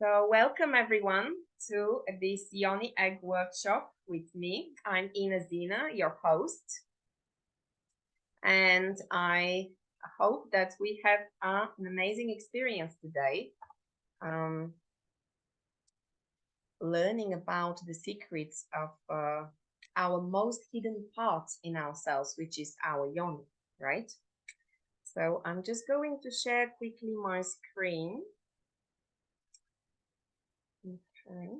So welcome everyone to this Yoni Egg Workshop with me. I'm Ina Zina, your host, and I hope that we have an amazing experience today, um, learning about the secrets of our most hidden part in ourselves, which is our Yoni, right? So I'm just going to share quickly my screen. Okay.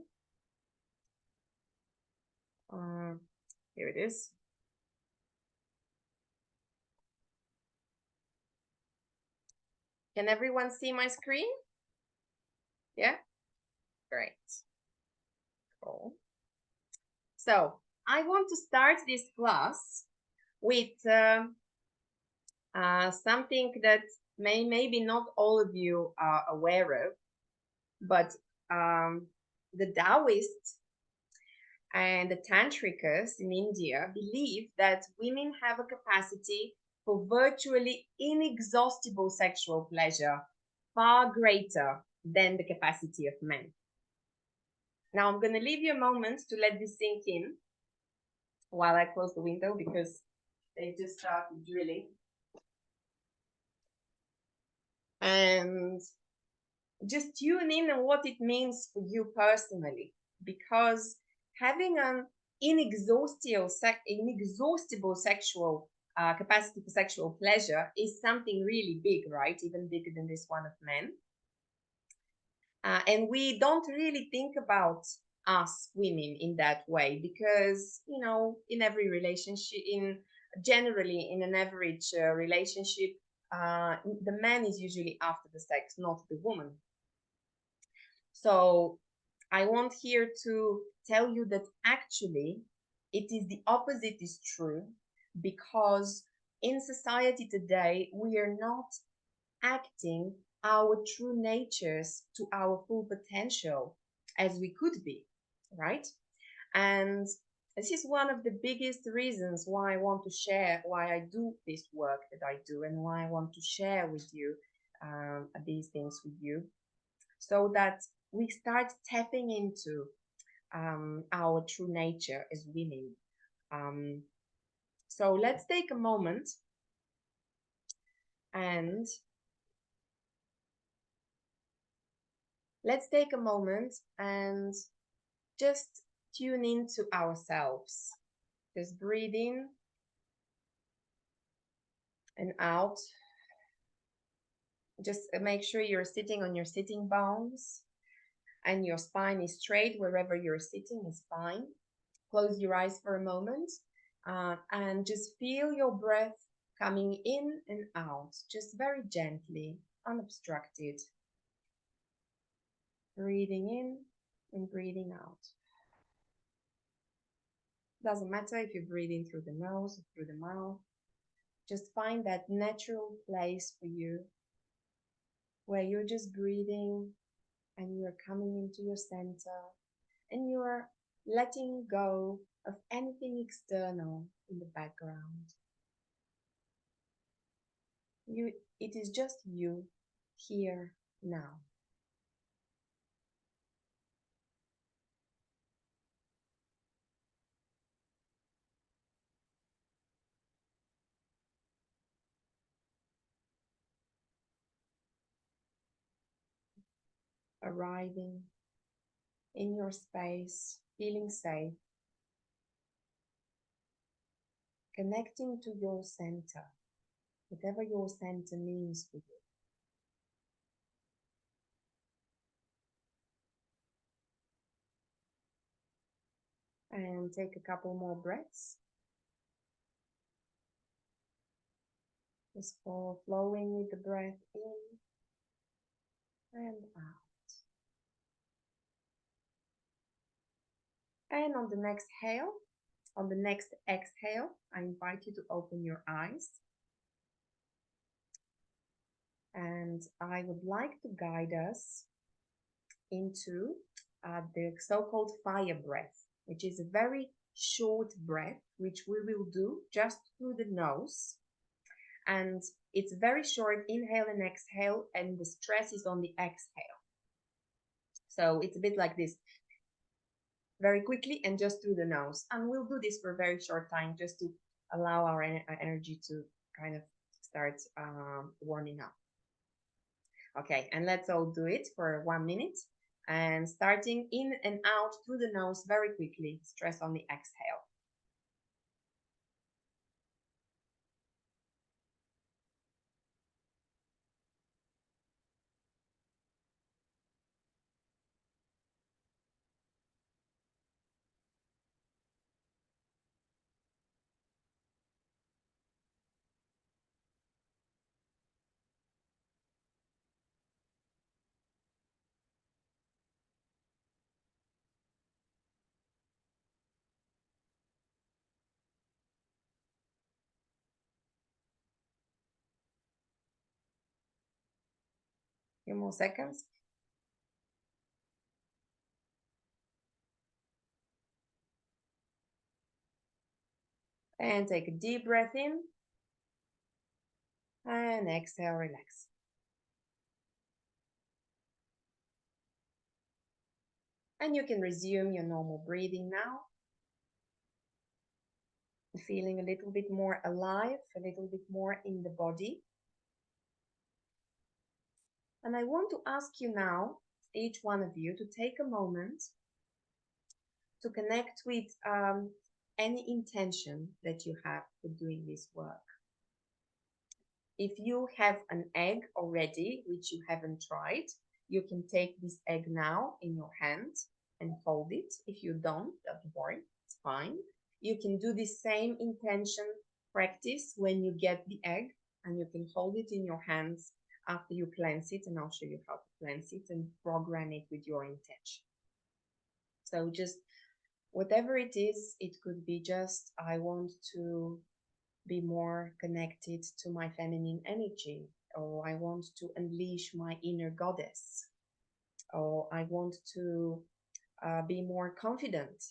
Here it is. Can everyone see my screen? Yeah, great. Cool. So I want to start this class with something that maybe not all of you are aware of, but the Taoists and the Tantrikas in India believe that women have a capacity for virtually inexhaustible sexual pleasure, far greater than the capacity of men. Now I'm going to leave you a moment to let this sink in while I close the window because they just started drilling. And just tune in on what it means for you personally, because having an inexhaustible sexual capacity for sexual pleasure is something really big, right? Even bigger than this one of men. And we don't really think about us women in that way because, you know, in every relationship, generally in an average relationship, the man is usually after the sex, not the woman. So I want here to tell you that actually it is the opposite is true, because in society today, we are not acting our true natures to our full potential as we could be, right? And this is one of the biggest reasons why I want to share why I do this work that I do and why I want to share with you these things with you, so that we start tapping into our true nature as women. Um, so let's take a moment and just tune into ourselves. Just breathe in and out. Just make sure you're sitting on your sitting bones and your spine is straight. Wherever you're sitting is fine. Close your eyes for a moment and just feel your breath coming in and out, just very gently, unobstructed. Breathing in and breathing out. Doesn't matter if you're breathing through the nose or through the mouth. Just find that natural place for you where you're just breathing and you're coming into your center and you're letting go of anything external in the background. It is just you here now. Arriving in your space, feeling safe, connecting to your center, whatever your center means for you. And take a couple more breaths. Just flowing with the breath in and out. And on the next exhale, I invite you to open your eyes. And I would like to guide us into the so-called fire breath, which is a very short breath, which we will do just through the nose. And it's very short, inhale and exhale, and the stress is on the exhale. So it's a bit like this, very quickly and just through the nose. And we'll do this for a very short time just to allow our energy to kind of start warming up. Okay, and let's all do it for 1 minute. And starting in and out through the nose very quickly. Stress on the exhale. Few more seconds. And take a deep breath in. And exhale, relax. And you can resume your normal breathing now. Feeling a little bit more alive, a little bit more in the body. And I want to ask you now, each one of you, to take a moment to connect with any intention that you have for doing this work. If you have an egg already, which you haven't tried, you can take this egg now in your hand and hold it. If you don't worry, it's fine. You can do the same intention practice when you get the egg, and you can hold it in your hands after you cleanse it, and I'll show you how to cleanse it and program it with your intention. So just whatever it is, it could be just, I want to be more connected to my feminine energy, or I want to unleash my inner goddess, or I want to be more confident.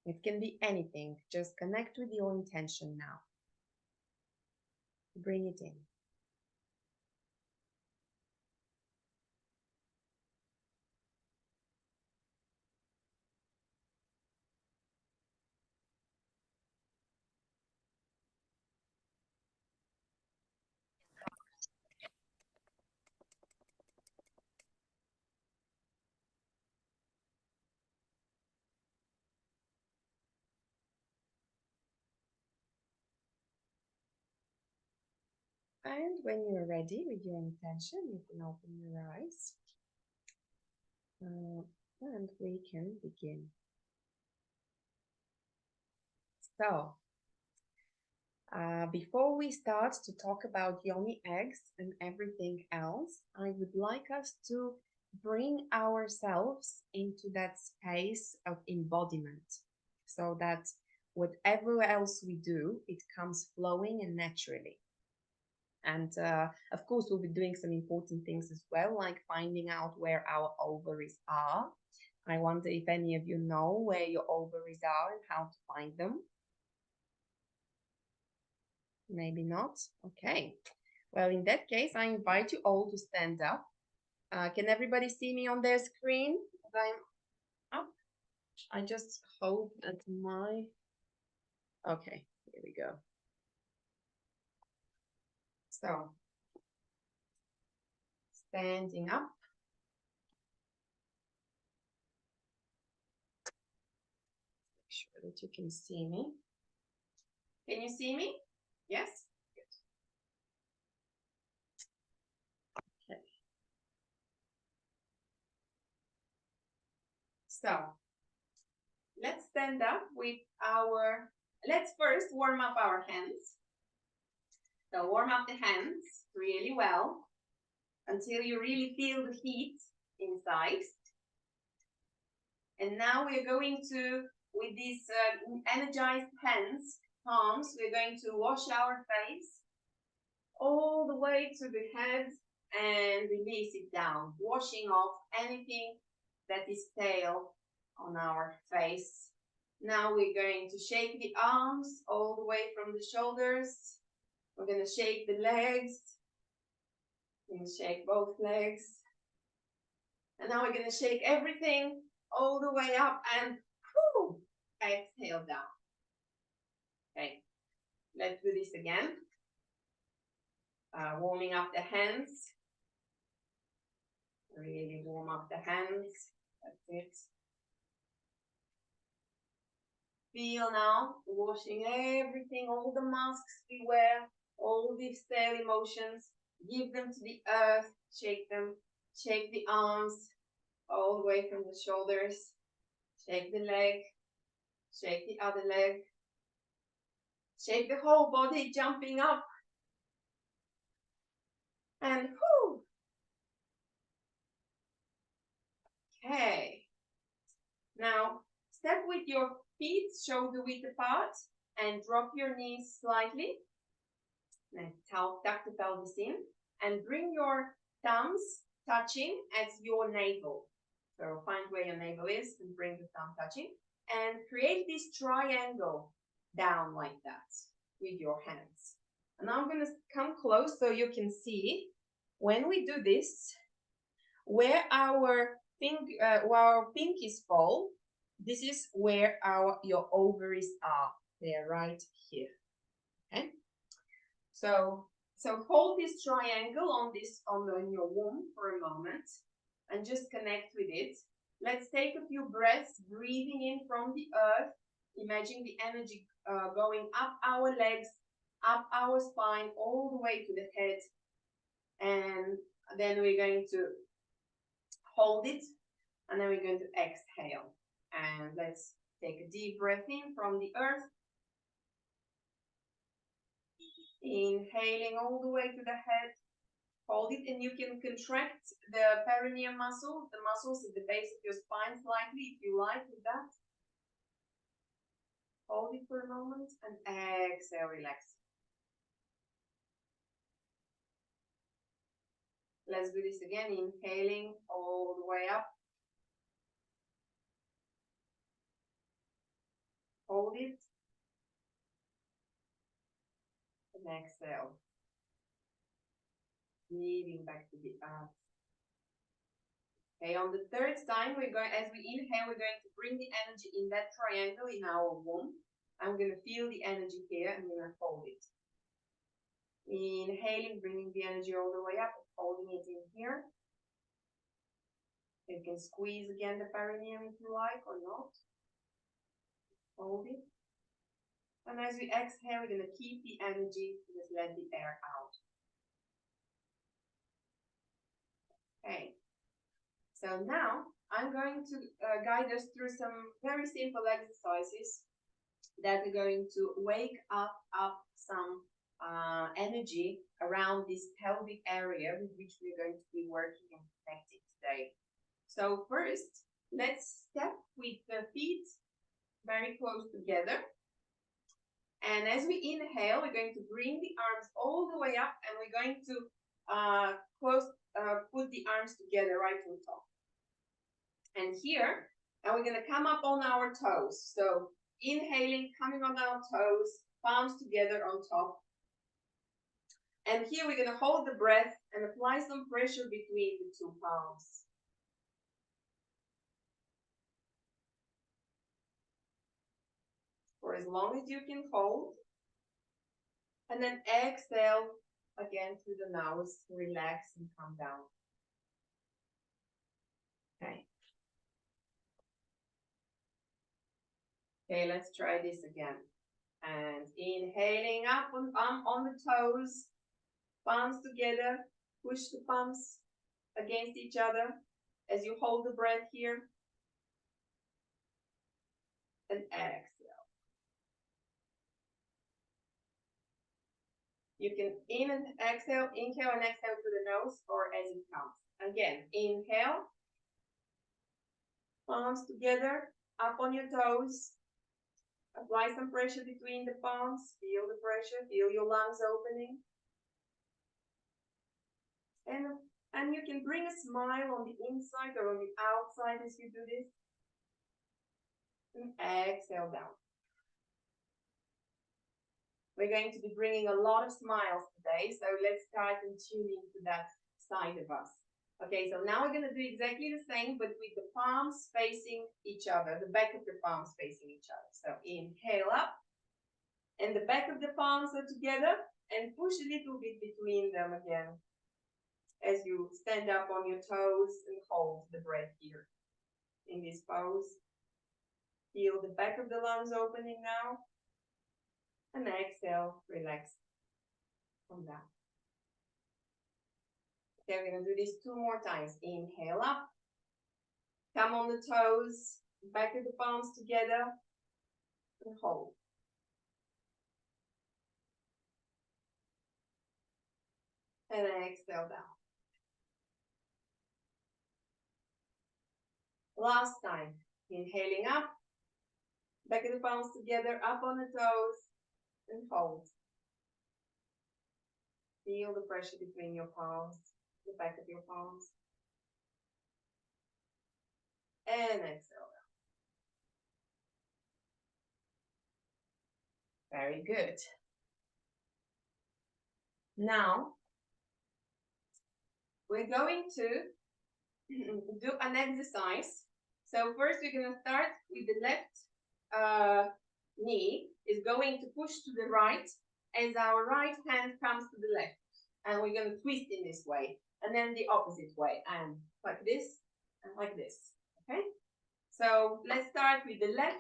It can be anything. Just connect with your intention now. Bring it in. And when you're ready with your intention, you can open your eyes. And we can begin. So, before we start to talk about yoni eggs and everything else, I would like us to bring ourselves into that space of embodiment so that whatever else we do, it comes flowing and naturally. And of course, we'll be doing some important things as well, like finding out where our ovaries are. I wonder if any of you know where your ovaries are and how to find them. Maybe not. Okay. Well, in that case, I invite you all to stand up. Can everybody see me on their screen? I'm up. I just hope that my... Okay, here we go. So, standing up. Make sure that you can see me. Can you see me? Yes? Good. Okay. So, let's stand up with let's first warm up our hands. So warm up the hands really well until you really feel the heat inside. And now we're going to, with these energized hands, palms, we're going to wash our face all the way to the head and release it down, washing off anything that is stale on our face. Now we're going to shake the arms all the way from the shoulders. We're going to shake the legs. We're going to shake both legs. And now we're going to shake everything all the way up and exhale down. Okay, let's do this again. Warming up the hands. Really warm up the hands. That's it. Feel now, washing everything, all the masks we wear, all these stale emotions, give them to the earth, shake them, shake the arms, all the way from the shoulders, shake the leg, shake the other leg, shake the whole body, jumping up, and Okay. Now, step with your feet shoulder width apart and drop your knees slightly. Then tuck the pelvis in and bring your thumbs touching at your navel. So find where your navel is and bring the thumb touching and create this triangle down like that with your hands. And now I'm going to come close so you can see when we do this, where our pinkies fall, this is where your ovaries are. They're right here. Okay. So hold this triangle on your womb for a moment and just connect with it. Let's take a few breaths, breathing in from the earth. Imagine the energy going up our legs, up our spine, all the way to the head. And then we're going to hold it, and then we're going to exhale. And let's take a deep breath in from the earth. Inhaling all the way to the head. Hold it, and you can contract the perineum muscle, the muscles at the base of your spine slightly if you like with that. Hold it for a moment and exhale, relax. Let's do this again, inhaling all the way up. Hold it. And exhale. Leaving back to the earth. Okay, on the third time, as we inhale, we're going to bring the energy in that triangle in our womb. I'm going to feel the energy here and we're going to hold it. Inhaling, bringing the energy all the way up, holding it in here. You can squeeze again the perineum if you like or not. Hold it. And as we exhale, we're going to keep the energy, just let the air out. Okay. So now I'm going to guide us through some very simple exercises that are going to wake up some energy around this pelvic area with which we're going to be working and connecting today. So first, let's step with the feet very close together. And as we inhale, we're going to bring the arms all the way up, and we're going to put the arms together right on top. And here, and we're going to come up on our toes. So inhaling, coming on our toes, palms together on top. And here we're going to hold the breath and apply some pressure between the two palms. For as long as you can hold. And then exhale again through the nose, relax and come down. Okay. Okay, let's try this again. And inhaling up on the toes, palms together, push the palms against each other as you hold the breath here. And exhale. You can inhale and exhale through the nose or as it comes. Again, inhale, palms together, up on your toes. Apply some pressure between the palms. Feel the pressure, feel your lungs opening. And you can bring a smile on the inside or on the outside as you do this. And exhale down. We're going to be bringing a lot of smiles today, so let's start and tune into that side of us. Okay, so now we're going to do exactly the same, but with the palms facing each other, the back of the palms facing each other. So inhale up, and the back of the palms are together, and push a little bit between them again as you stand up on your toes and hold the breath here in this pose. Feel the back of the lungs opening now, and exhale, relax, come down. Okay, we're going to do this 2 more times. Inhale up, come on the toes, back of the palms together, and hold. And exhale down. Last time, inhaling up, back of the palms together, up on the toes, and hold. Feel the pressure between your palms, the back of your palms. And exhale down. Very good. Now, we're going to do an exercise. So first we're going to start with the left knee is going to push to the right as our right hand comes to the left. And we're going to twist in this way. And then the opposite way. And like this and like this. Okay? So let's start with the left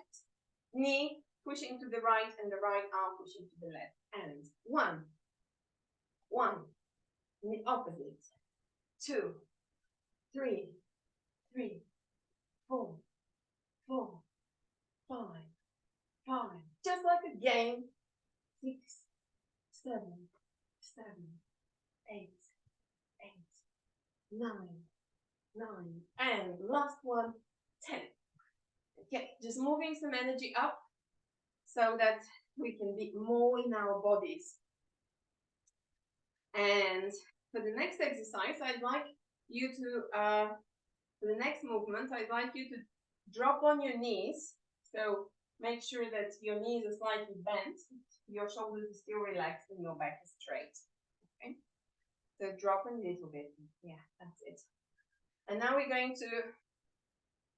knee pushing to the right and the right arm pushing to the left. And 1, 1, and the opposite. 2, 3, 3, 4, 4, 5, 5. Just like a game. 6, 7, 7, 8, 8, 9, 9. And last one, 10. Okay, just moving some energy up so that we can be more in our bodies. And for the next exercise, I'd like you to, for the next movement, I'd like you to drop on your knees. So make sure that your knees are slightly bent, your shoulders are still relaxed, and your back is straight. Okay? So drop a little bit. Yeah, that's it. And now we're going to,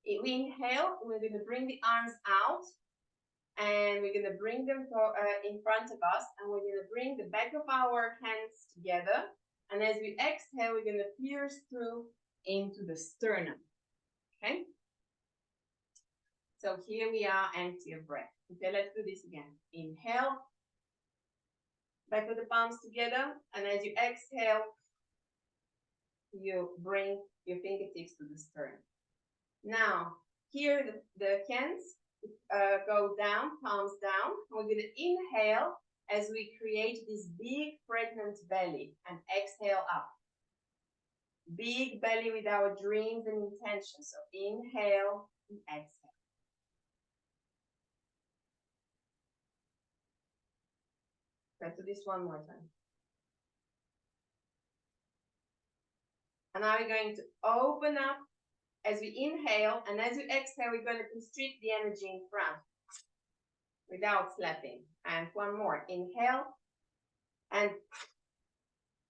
we inhale, we're going to bring the arms out. And we're going to bring them in front of us, and we're going to bring the back of our hands together. And as we exhale, we're going to pierce through into the sternum. Okay? So here we are, empty of breath. Okay, let's do this again. Inhale, back of the palms together, and as you exhale, you bring your fingertips to the sternum. Now, here the hands go down, palms down. We're going to inhale as we create this big pregnant belly and exhale up. Big belly with our dreams and intentions. So inhale and exhale. Let's do this one more time. And now we're going to open up as we inhale, and as we exhale, we're going to constrict the energy in front without slapping. And one more. Inhale and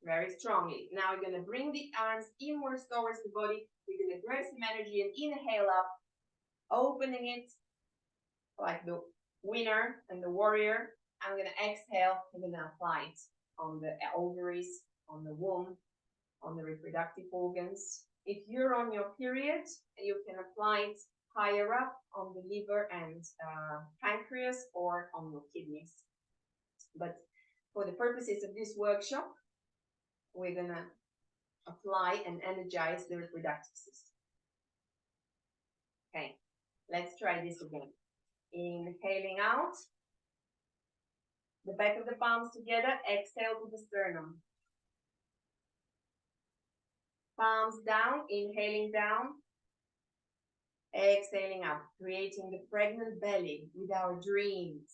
very strongly. Now we're going to bring the arms inwards towards the body. We're going to grab some energy and inhale up, opening it like the winner and the warrior. I'm going to exhale. I'm going to apply it on the ovaries, on the womb, on the reproductive organs. If you're on your period, you can apply it higher up on the liver and pancreas or on your kidneys. But for the purposes of this workshop, we're going to apply and energize the reproductive system. Okay, let's try this again. Inhaling out, the back of the palms together, exhale to the sternum. Palms down, inhaling down, exhaling up, creating the pregnant belly with our dreams.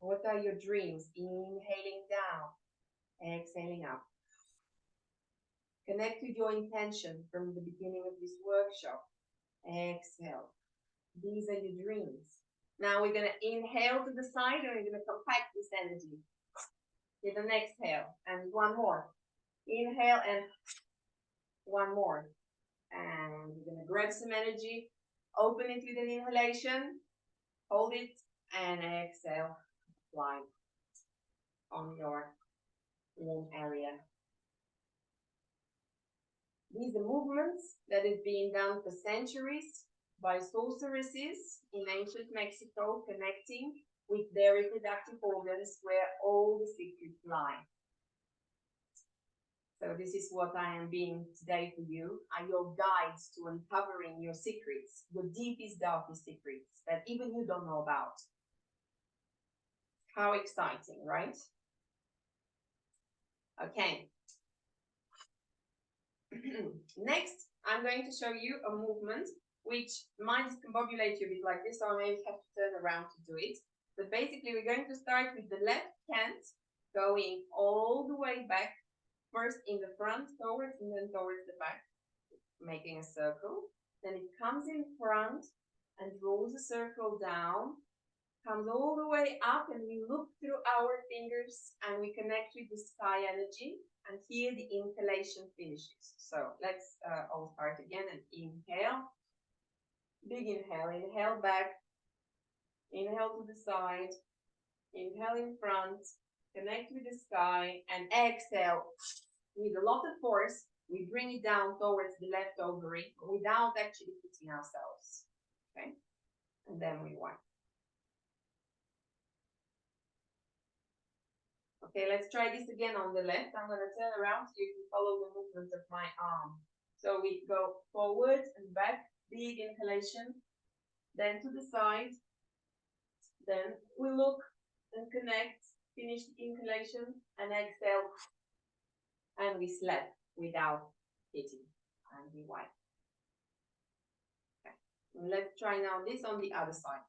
What are your dreams? Inhaling down, exhaling up. Connect with your intention from the beginning of this workshop. Exhale. These are your dreams. Now we're going to inhale to the side and we're going to compact this energy. With an exhale and one more. Inhale and one more. And you're going to grab some energy, open it with an inhalation, hold it, and exhale, apply on your womb area. These are movements that have been done for centuries by sorceresses in ancient Mexico, connecting with their reproductive organs where all the secrets lie. So this is what I am being today for you, are your guides to uncovering your secrets, your deepest, darkest secrets that even you don't know about. How exciting, right? Okay. Next, I'm going to show you a movement which might discombobulate you a bit like this, so I may have to turn around to do it. But basically, we're going to start with the left hand going all the way back, first in the front towards and then towards the back, making a circle. Then it comes in front and draws a circle down, comes all the way up, and we look through our fingers and we connect with the sky energy, and here the inhalation finishes. So let's all start again and inhale. Big inhale, inhale back, inhale to the side, inhale in front, connect with the sky, and exhale with a lot of force. We bring it down towards the left ovary without actually hitting ourselves. Okay, and then we wipe. Okay, let's try this again on the left. I'm going to turn around so you can follow the movement of my arm. So we go forward and back, big inhalation, then to the side, then we look and connect, finish the inhalation, and exhale, and we slap without hitting, and we wipe. Okay, and let's try now this on the other side.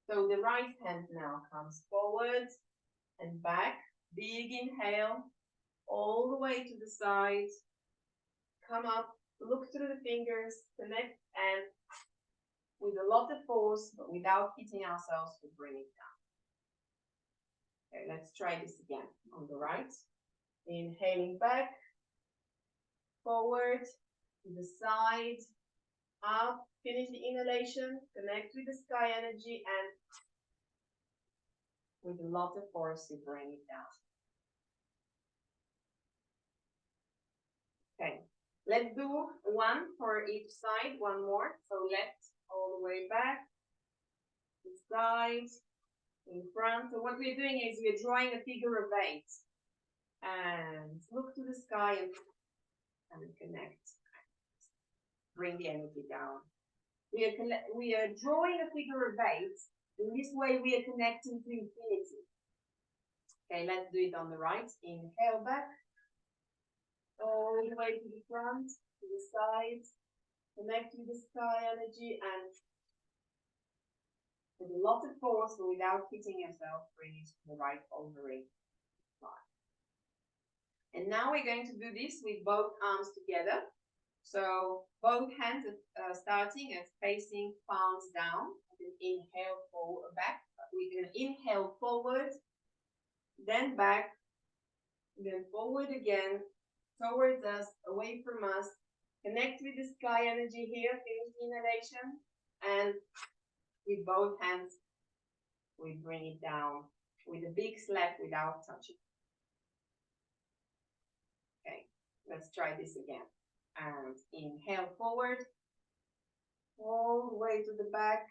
So the right hand now comes forward and back, big inhale, all the way to the side, come up, look through the fingers, connect, and with a lot of force, but without hitting ourselves, we bring it down. Okay, let's try this again on the right. Inhaling back, forward, to the side, up, finish the inhalation, connect with the sky energy, and with a lot of force, you bring it down. Okay, let's do one for each side, one more. So left, all the way back, the side, in front. So what we're doing is we're drawing a figure of 8. And look to the sky and connect. Bring the energy down. We are drawing a figure of 8. In this way, we are connecting to infinity. Okay, let's do it on the right. Inhale back. All the way to the front, to the sides. Connect with the sky energy and with a lot of force, but without hitting yourself, bring it to the right ovary. And now we're going to do this with both arms together. So both hands are starting and facing palms down. Inhale forward, back. We're going to inhale forward, then back, then forward again, towards us, away from us. Connect with the sky energy here, finish the inhalation, and with both hands, we bring it down with a big slap without touching. Okay, let's try this again. And inhale forward, all the way to the back,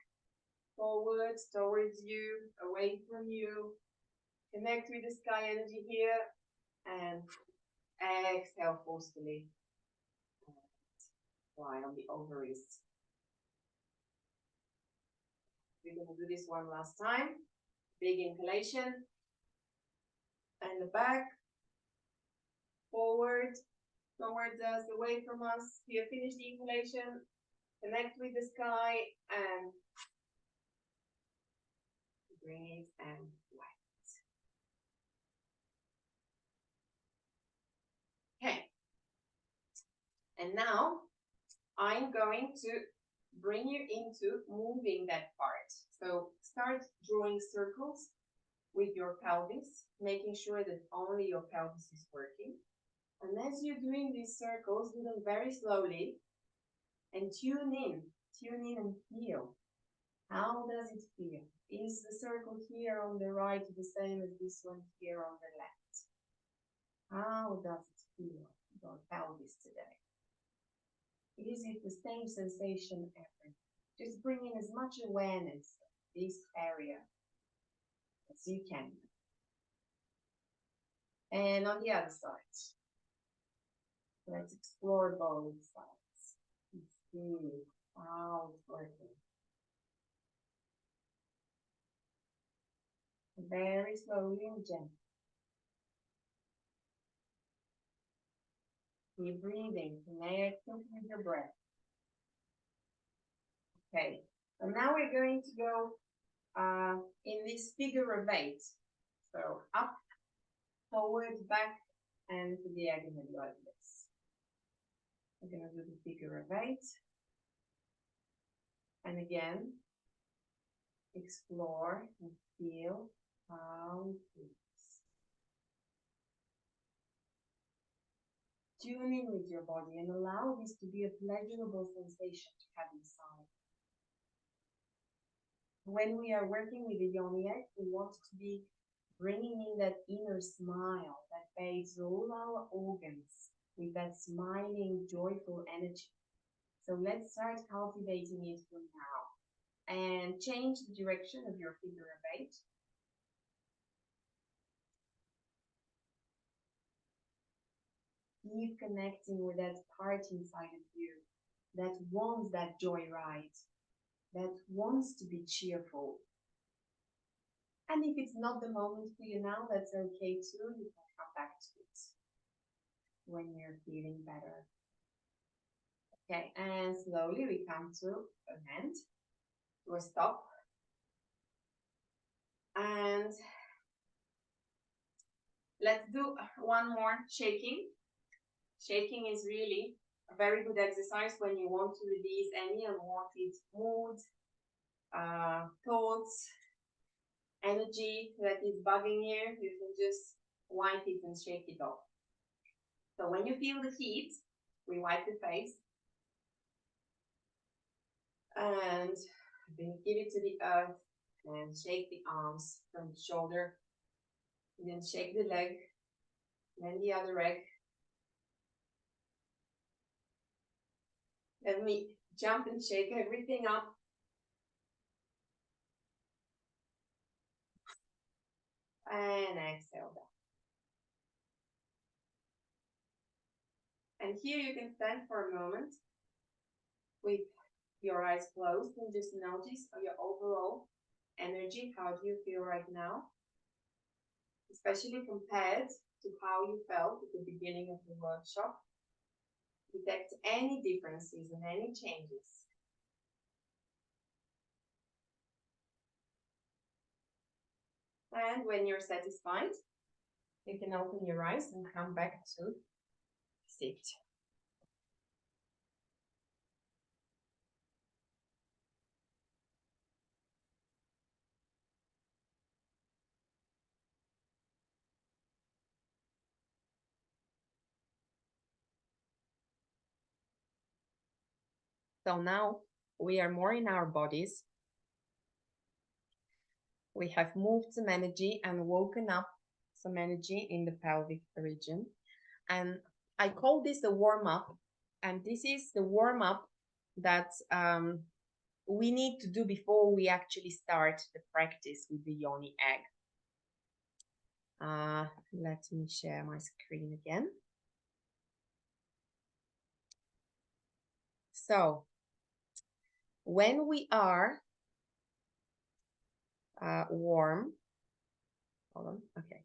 forward, towards you, away from you. Connect with the sky energy here, and exhale forcefully. Lie on the ovaries. We're going to do this one last time. Big inhalation, and the back, forward, towards us, away from us. Here, finish the inhalation, connect with the sky, and bring it and wipe it. Okay. And now, I'm going to bring you into moving that part. So start drawing circles with your pelvis, making sure that only your pelvis is working. And as you're doing these circles, do them very slowly. and tune in and feel. How does it feel? Is the circle here on the right the same as this one here on the left? How does it feel, your pelvis today? Is it the same sensation ever? Just bring in as much awareness of this area as you can. And on the other side, let's explore both sides and see how it's working. Very slowly and gently. Keep breathing, connect with your breath. Okay, so now we're going to go in this figure of 8. So up, forward, back, and to the diagonal like this. We're going to do the figure of 8. And again, explore and feel how it feels. Tune in with your body and allow this to be a pleasurable sensation to have inside. When we are working with the Yoni Egg, we want to be bringing in that inner smile that bathes all our organs with that smiling, joyful energy. So let's start cultivating it from now. And change the direction of your figure of 8. Keep connecting with that part inside of you that wants that joyride, that wants to be cheerful. And if it's not the moment for you now, that's okay too. You can come back to it when you're feeling better. Okay, and slowly we come to an end, to a stop. And let's do one more shaking. Shaking is really a very good exercise when you want to release any unwanted mood, thoughts, energy that is bugging you. You can just wipe it and shake it off. So when you feel the heat, we wipe the face and then give it to the earth and shake the arms from the shoulder, and then shake the leg, then the other leg. Let me jump and shake everything up. And exhale down. And here you can stand for a moment with your eyes closed and just notice your overall energy. How do you feel right now? Especially compared to how you felt at the beginning of the workshop. Detect any differences and any changes. And when you're satisfied, you can open your eyes and come back to sit. So now we are more in our bodies. We have moved some energy and woken up some energy in the pelvic region. And I call this a warm-up. And this is the warm-up that we need to do before we actually start the practice with the Yoni Egg. Let me share my screen again. So when we are warm, hold on, okay.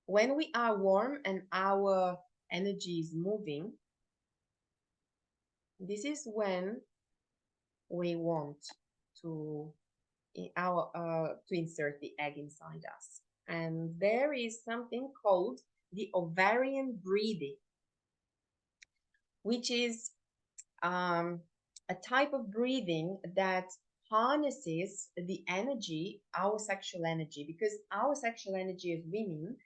When we are warm and our energy is moving, this is when we want to insert the egg inside us. And there is something called the ovarian breathing, which is a type of breathing that harnesses the energy, our sexual energy, because our sexual energy as women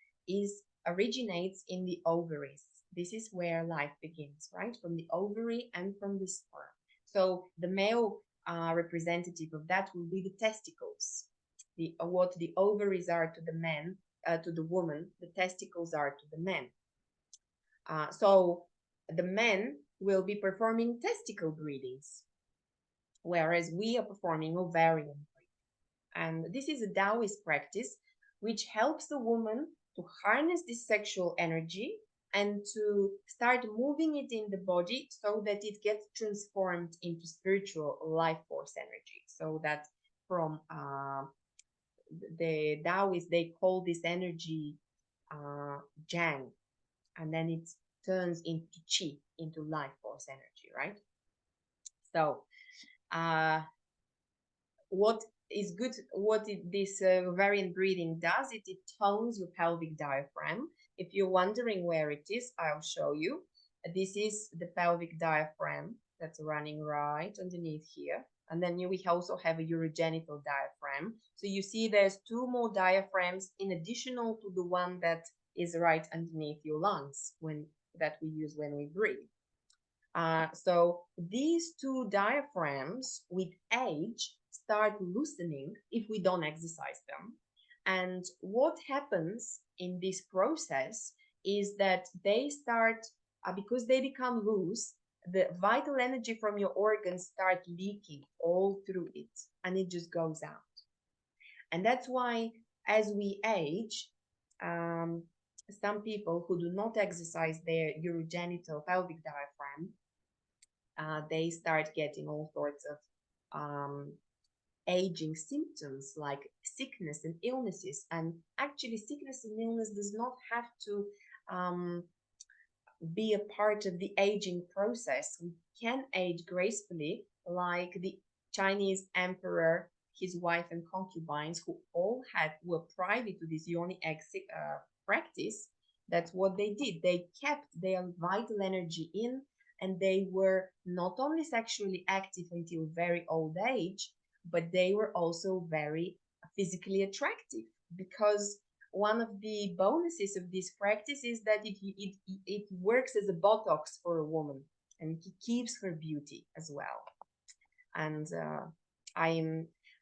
originates in the ovaries. This is where life begins, right? From the ovary and from the sperm. So the male representative of that will be the testicles. What the ovaries are to the men, to the woman, the testicles are to the men. So the men will be performing testicle breedings, whereas we are performing ovarian breeding. And this is a Taoist practice which helps the woman to harness this sexual energy and to start moving it in the body so that it gets transformed into spiritual life force energy. So that from the Taoists, they call this energy Jang, and then it turns into Qi, into life force energy, right? So uh, what is good, this ovarian breathing does, it tones your pelvic diaphragm. If you're wondering where it is, I'll show you. This is the pelvic diaphragm that's running right underneath here. And then we also have a urogenital diaphragm. So you see there's two more diaphragms in additional to the one that is right underneath your lungs that we use when we breathe. So these two diaphragms with age start loosening if we don't exercise them. And what happens in this process is that they start, because they become loose, the vital energy from your organs start leaking all through it, and it just goes out. And that's why as we age, some people who do not exercise their urogenital pelvic diaphragm, they start getting all sorts of aging symptoms like sickness and illnesses. And actually, sickness and illness does not have to be a part of the aging process. We can age gracefully, like the Chinese emperor, his wife, and concubines, who all were privy to this Yoni Egg practice. That's what they did. They kept their vital energy in, and they were not only sexually active until very old age, but they were also very physically attractive, because one of the bonuses of this practice is that it works as a Botox for a woman, and it keeps her beauty as well. And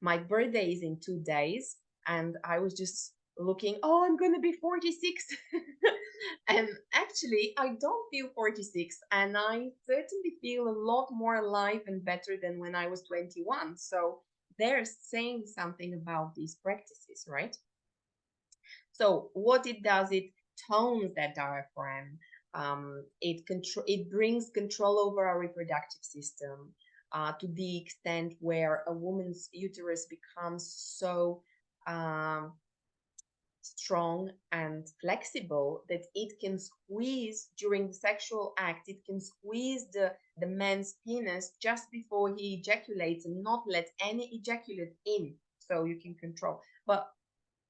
my birthday is in 2 days, and I was just looking, oh, I'm gonna be 46. And actually I don't feel 46, and I certainly feel a lot more alive and better than when I was 21. So they're saying something about these practices, right? So what it does, it tones that diaphragm. It brings control over our reproductive system, to the extent where a woman's uterus becomes so strong and flexible that it can squeeze during the sexual act. It can squeeze the man's penis just before he ejaculates and not let any ejaculate in, so you can control. But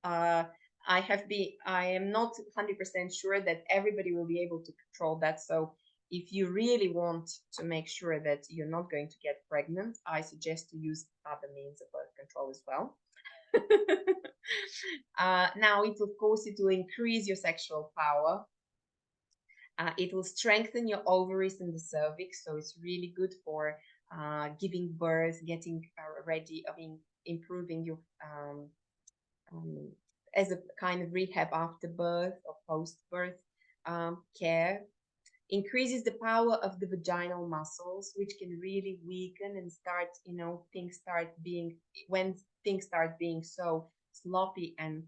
I am not 100% sure that everybody will be able to control that. So if you really want to make sure that you're not going to get pregnant, I suggest to use other means of birth control as well. Now, of course, it will increase your sexual power. It will strengthen your ovaries and the cervix, so it's really good for giving birth, getting ready, improving your as a kind of rehab after birth or post-birth care. Increases the power of the vaginal muscles, which can really weaken and start, when things start being so sloppy and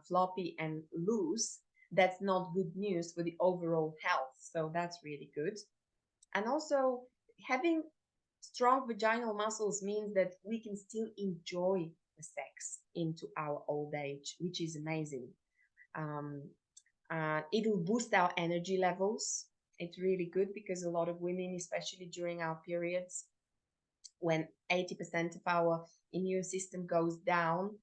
floppy and loose, that's not good news for the overall health. So that's really good. And also, having strong vaginal muscles means that we can still enjoy the sex into our old age, which is amazing. It will boost our energy levels. It's really good because a lot of women, especially during our periods, when 80% of our immune system goes down,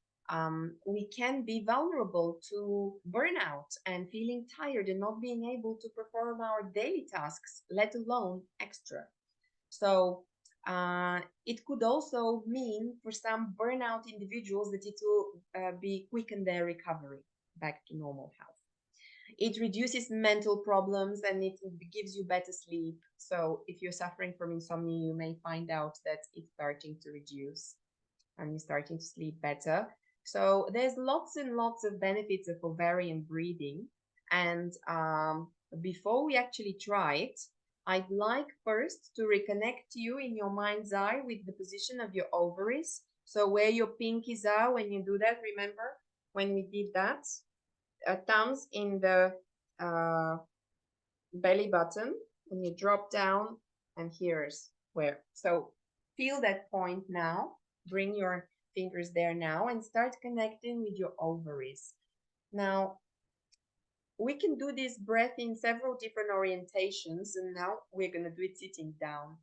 we can be vulnerable to burnout and feeling tired and not being able to perform our daily tasks, let alone extra. So it could also mean for some burnout individuals that it will be quicken their recovery back to normal health. It reduces mental problems and it gives you better sleep. So if you're suffering from insomnia, you may find out that it's starting to reduce and you're starting to sleep better. So there's lots and lots of benefits of ovarian breathing. And before we actually try it, I'd like first to reconnect you in your mind's eye with the position of your ovaries. So where your pinkies are when you do that, remember when we did that? Thumbs in the belly button, and you drop down, and here's where. So feel that point now. Bring your fingers there now and start connecting with your ovaries. Now, we can do this breath in several different orientations, and now we're going to do it sitting down,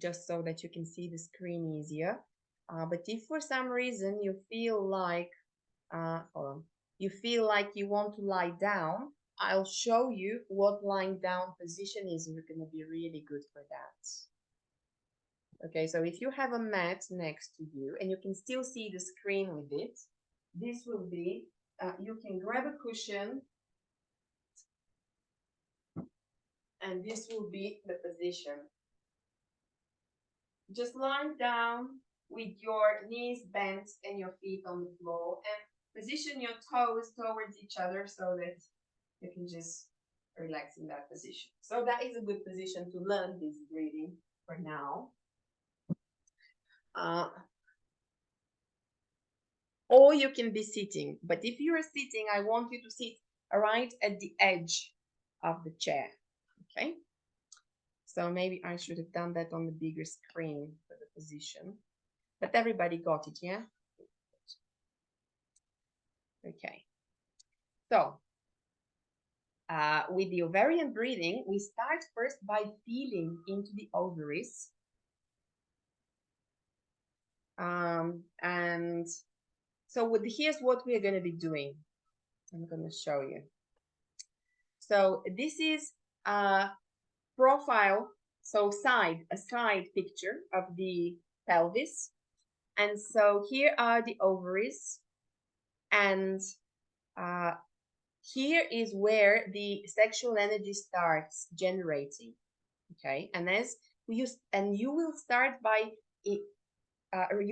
just so that you can see the screen easier. But if for some reason you feel like, hold on, you feel like you want to lie down, I'll show you what lying down position is. We're going to be really good for that. Okay, so if you have a mat next to you and you can still see the screen with it, this will be, you can grab a cushion and this will be the position. Just lie down with your knees bent and your feet on the floor and position your toes towards each other so that you can just relax in that position. So that is a good position to learn this breathing for now. Or you can be sitting, but if you're sitting, I want you to sit right at the edge of the chair, okay? So maybe I should have done that on the bigger screen for the position, but everybody got it, yeah? Okay. So with the ovarian breathing, we start first by feeling into the ovaries. And so here's what we're going to be doing. I'm going to show you. So this is a profile, so a side picture of the pelvis. And so here are the ovaries. And here is where the sexual energy starts generating. Okay, and you will start by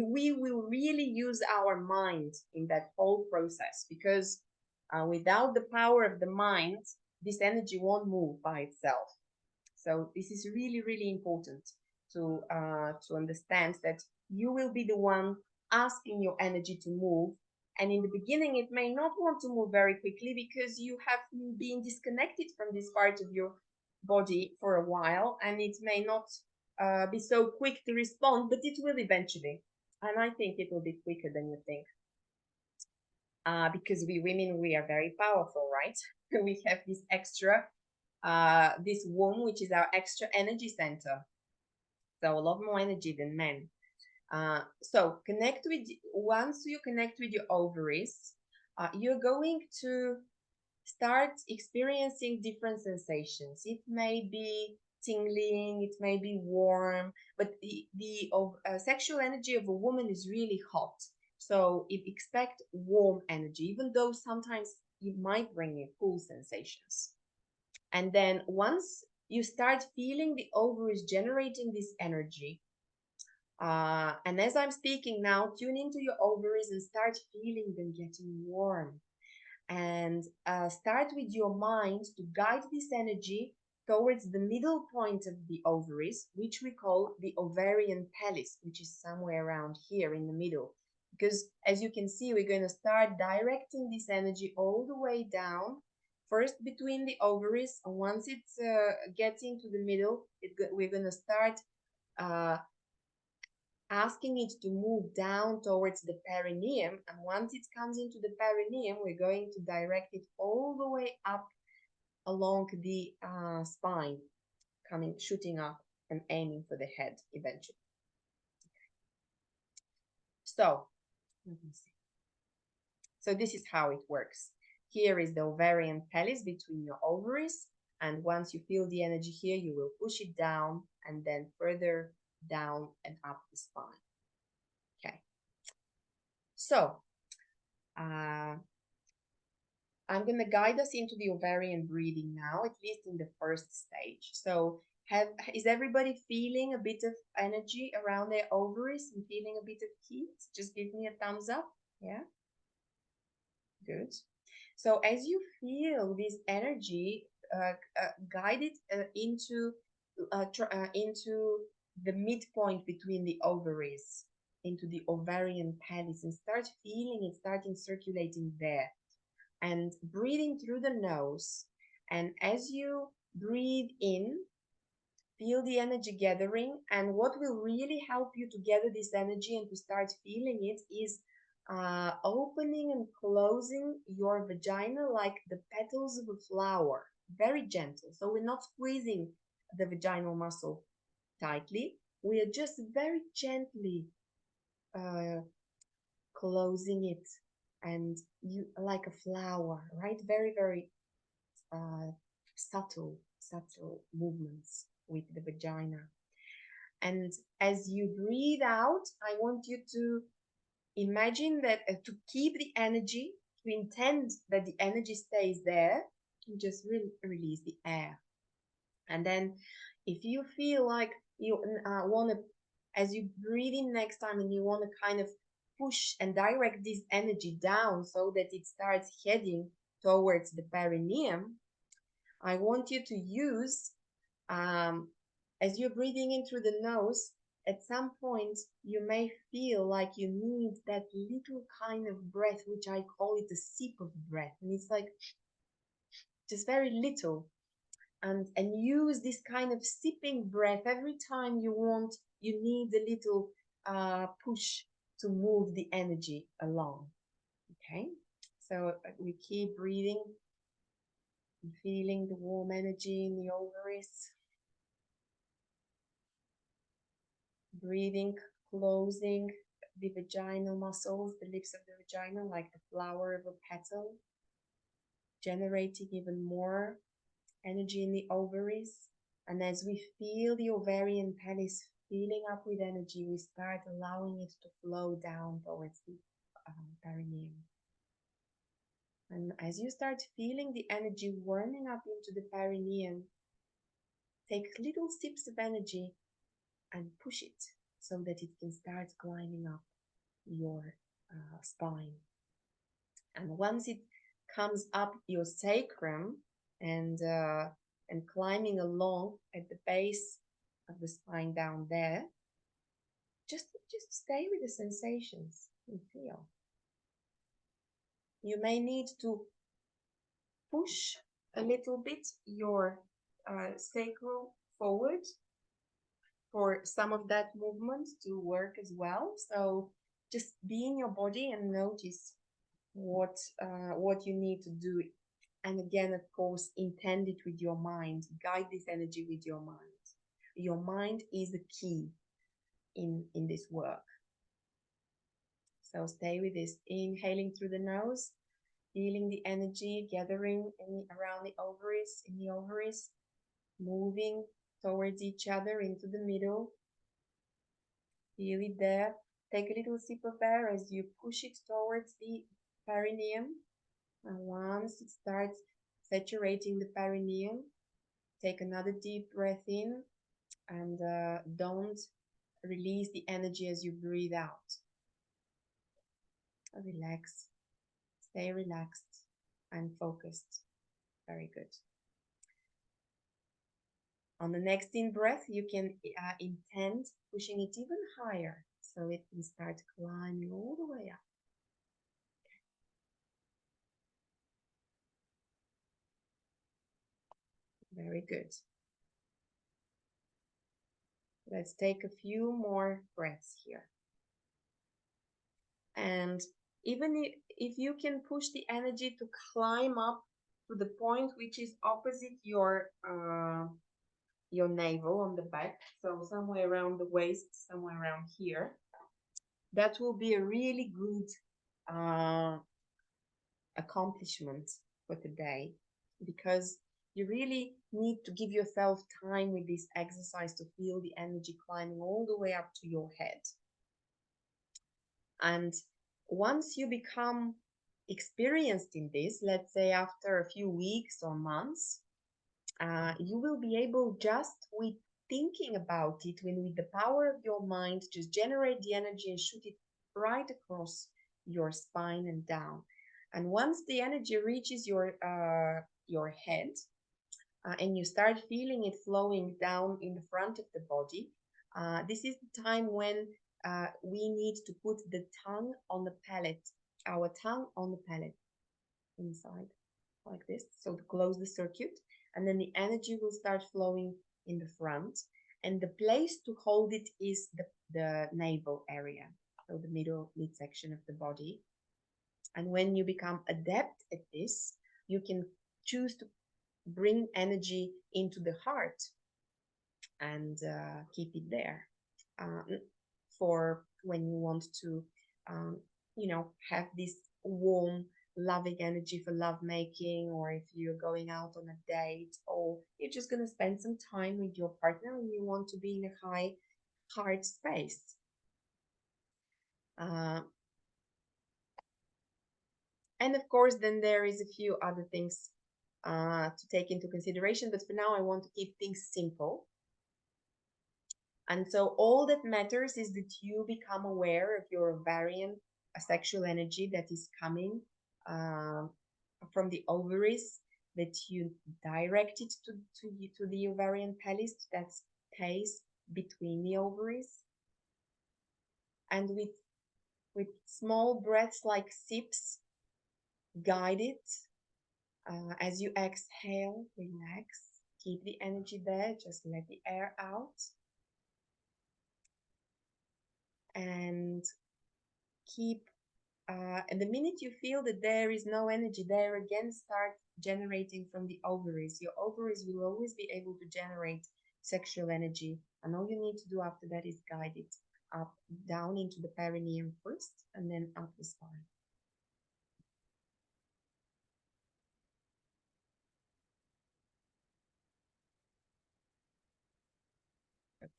we will really use our mind in that whole process, because without the power of the mind, this energy won't move by itself. So this is really, really important to understand that you will be the one asking your energy to move. And in the beginning, it may not want to move very quickly because you have been disconnected from this part of your body for a while, and it may not be so quick to respond, but it will eventually. And I think it will be quicker than you think. Because we women, we are very powerful, right? We have this extra, this womb, which is our extra energy center. So a lot more energy than men. So once you connect with your ovaries, you're going to start experiencing different sensations. It may be tingling, it may be warm, but the sexual energy of a woman is really hot. So expect warm energy, even though sometimes it might bring you cool sensations. And then once you start feeling the ovaries generating this energy, and as I'm speaking now, tune into your ovaries and start feeling them getting warm. And start with your mind to guide this energy towards the middle point of the ovaries, which we call the ovarian pelvis, which is somewhere around here in the middle. Because as you can see, we're going to start directing this energy all the way down, first between the ovaries, and once it's getting to the middle, we're going to start asking it to move down towards the perineum. And once it comes into the perineum, we're going to direct it all the way up along the spine, shooting up and aiming for the head eventually. So, let me see. So this is how it works. Here is the ovarian pelvis between your ovaries. And once you feel the energy here, you will push it down and then further down and up the spine. Okay. So, I'm going to guide us into the ovarian breathing now, at least in the first stage. So is everybody feeling a bit of energy around their ovaries and feeling a bit of heat? Just give me a thumbs up. Yeah, good. So as you feel this energy guided into the midpoint between the ovaries, into the ovarian pelvis, and start feeling it starting circulating there, and breathing through the nose. And as you breathe in, feel the energy gathering. And what will really help you to gather this energy and to start feeling it is opening and closing your vagina like the petals of a flower, very gentle. So we're not squeezing the vaginal muscle tightly, we are just very gently closing it, and you like a flower, right? Very, very subtle movements with the vagina. And as you breathe out, I want you to imagine that to keep the energy, to intend that the energy stays there, you just release the air. And then if you feel like you want to, as you breathe in next time, and you want to kind of push and direct this energy down so that it starts heading towards the perineum, I want you to use, as you're breathing in through the nose, at some point you may feel like you need that little kind of breath, which I call it a sip of breath. And it's like just very little. And use this kind of sipping breath every time you need a little push to move the energy along. Okay, so we keep breathing and feeling the warm energy in the ovaries. Breathing, closing the vaginal muscles, the lips of the vagina, like the flower of a petal, generating even more energy in the ovaries. And as we feel the ovarian pelvis filling up with energy, we start allowing it to flow down towards the perineum. And as you start feeling the energy warming up into the perineum, take little sips of energy and push it so that it can start climbing up your spine. And once it comes up your sacrum and climbing along at the base of the spine down there, just stay with the sensations and feel. You may need to push a little bit your sacrum forward for some of that movement to work as well. So just be in your body and notice what you need to do. And again, of course, intend it with your mind. Guide this energy with your mind. Your mind is the key in this work. So stay with this. Inhaling through the nose, feeling the energy gathering around the ovaries, in the ovaries, moving towards each other into the middle. Feel it there. Take a little sip of air as you push it towards the perineum. And once it starts saturating the perineum, take another deep breath in, and don't release the energy as you breathe out. Relax. Stay relaxed and focused. Very good. On the next in breath, you can intend pushing it even higher so it can start climbing all the way up. Very good. Let's take a few more breaths here. And even if you can push the energy to climb up to the point which is opposite your navel on the back, so somewhere around the waist, somewhere around here, that will be a really good accomplishment for today, because you really need to give yourself time with this exercise to feel the energy climbing all the way up to your head. And once you become experienced in this, let's say after a few weeks or months, you will be able, just with thinking about it, when with the power of your mind, just generate the energy and shoot it right across your spine and down. And once the energy reaches your head, and you start feeling it flowing down in the front of the body, this is the time when we need to put the tongue on the palate, our tongue on the palate inside, like this, so to close the circuit, and then the energy will start flowing in the front, and the place to hold it is the navel area, so the midsection of the body. And when you become adept at this, you can choose to bring energy into the heart and keep it there for when you want to, um, have this warm, loving energy for love making, or if you're going out on a date, or you're just going to spend some time with your partner and you want to be in a high heart space. And of course, then there is a few other things to take into consideration, but for now, I want to keep things simple. And so all that matters is that you become aware of your ovarian sexual energy that is coming uh, from the ovaries, that you direct it to the ovarian pelvis that stays between the ovaries. And with small breaths like sips, guide it. As you exhale, relax, keep the energy there, just let the air out. And keep, and the minute you feel that there is no energy there, again start generating from the ovaries. Your ovaries will always be able to generate sexual energy, and all you need to do after that is guide it up, down into the perineum first, and then up the spine.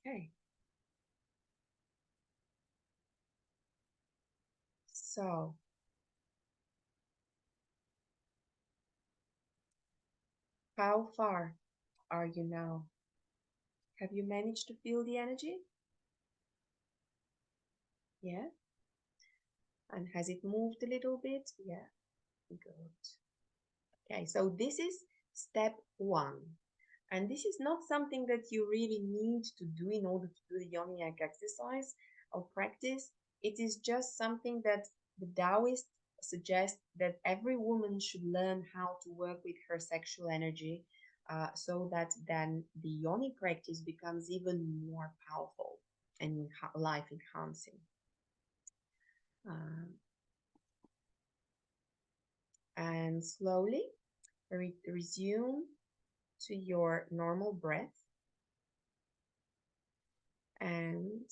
Okay. So, how far are you now? Have you managed to feel the energy? Yeah. And has it moved a little bit? Yeah. Good. Okay, so this is step one. And this is not something that you really need to do in order to do the Yoni Egg exercise or practice. It is just something that the Taoist suggests that every woman should learn how to work with her sexual energy, so that then the Yoni practice becomes even more powerful and life enhancing. And slowly resume to your normal breath, and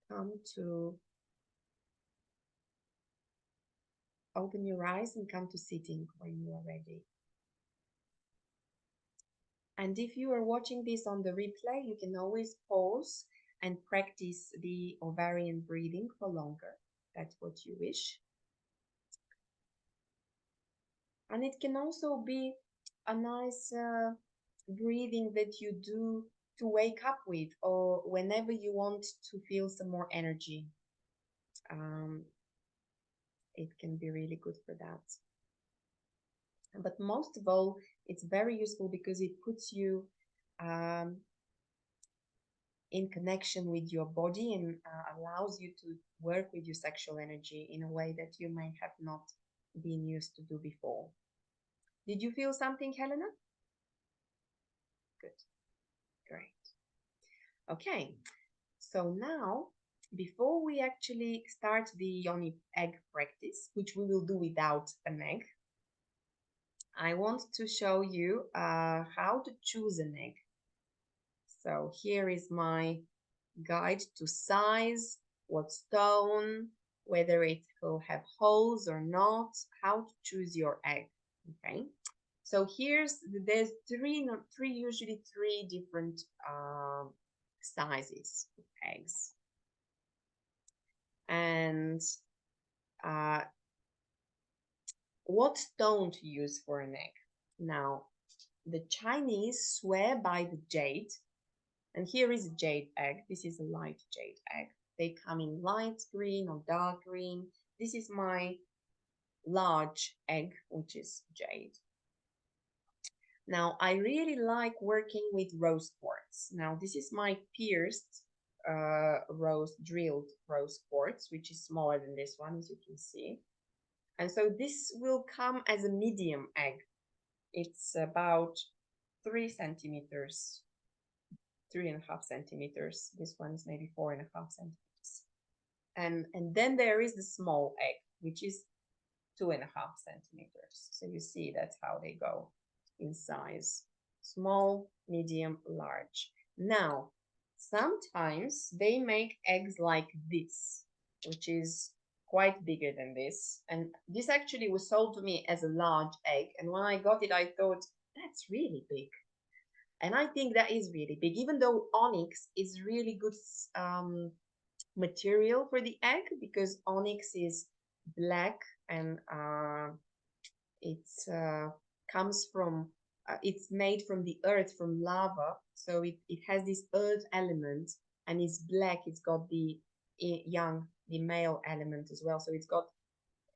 come to open your eyes and come to sitting when you are ready. And if you are watching this on the replay, you can always pause and practice the ovarian breathing for longer. That's what you wish. And it can also be a nice breathing that you do to wake up with, or whenever you want to feel some more energy. It can be really good for that. But most of all, it's very useful because it puts you in connection with your body, and allows you to work with your sexual energy in a way that you might have not been used to do before. Did you feel something, Helena? Good. Great. Okay. So now, before we actually start the Yoni egg practice, which we will do without an egg, I want to show you how to choose an egg. So here is my guide to size, what stone, whether it will have holes or not, how to choose your egg. Okay. So there's usually three different sizes of eggs. And what stone to use for an egg. Now, the Chinese swear by the jade, and here is a jade egg. This is a light jade egg. They come in light green or dark green. This is my large egg, which is jade. Now, I really like working with rose quartz. Now, this is my pierced drilled rose quartz, which is smaller than this one, as you can see. And so this will come as a medium egg. It's about 3 centimeters, 3.5 centimeters. This one is maybe 4.5 centimeters. And then there is the small egg, which is 2.5 centimeters. So you see that's how they go in size: small, medium, large. Now, sometimes they make eggs like this, which is quite bigger than this. And this actually was sold to me as a large egg. And when I got it, I thought, that's really big. And I think that is really big, even though onyx is really good material for the egg, because onyx is black and it comes from, it's made from the earth, from lava. So it has this earth element, and it's black. It's got the the male element as well. So it's got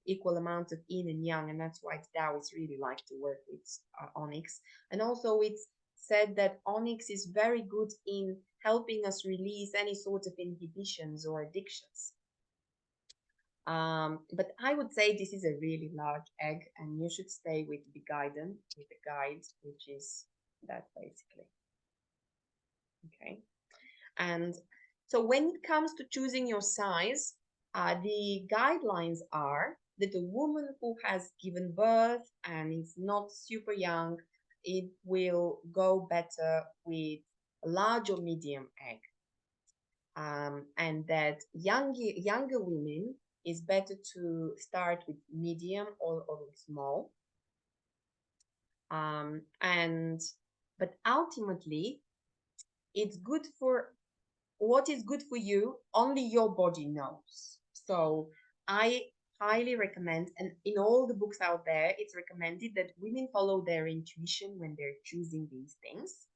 equal amount of yin and yang, and that's why Taoists really like to work with onyx. And also it's said that onyx is very good in helping us release any sort of inhibitions or addictions. But I would say this is a really large egg, and you should stay with the guidance, with the guide, which is that basically. Okay. And so when it comes to choosing your size, the guidelines are that a woman who has given birth and is not super young, it will go better with a large or medium egg. And that younger women, is better to start with medium or with small. But ultimately, it's good for what is good for you, only your body knows. So I highly recommend, and in all the books out there, it's recommended that women follow their intuition when they're choosing these things.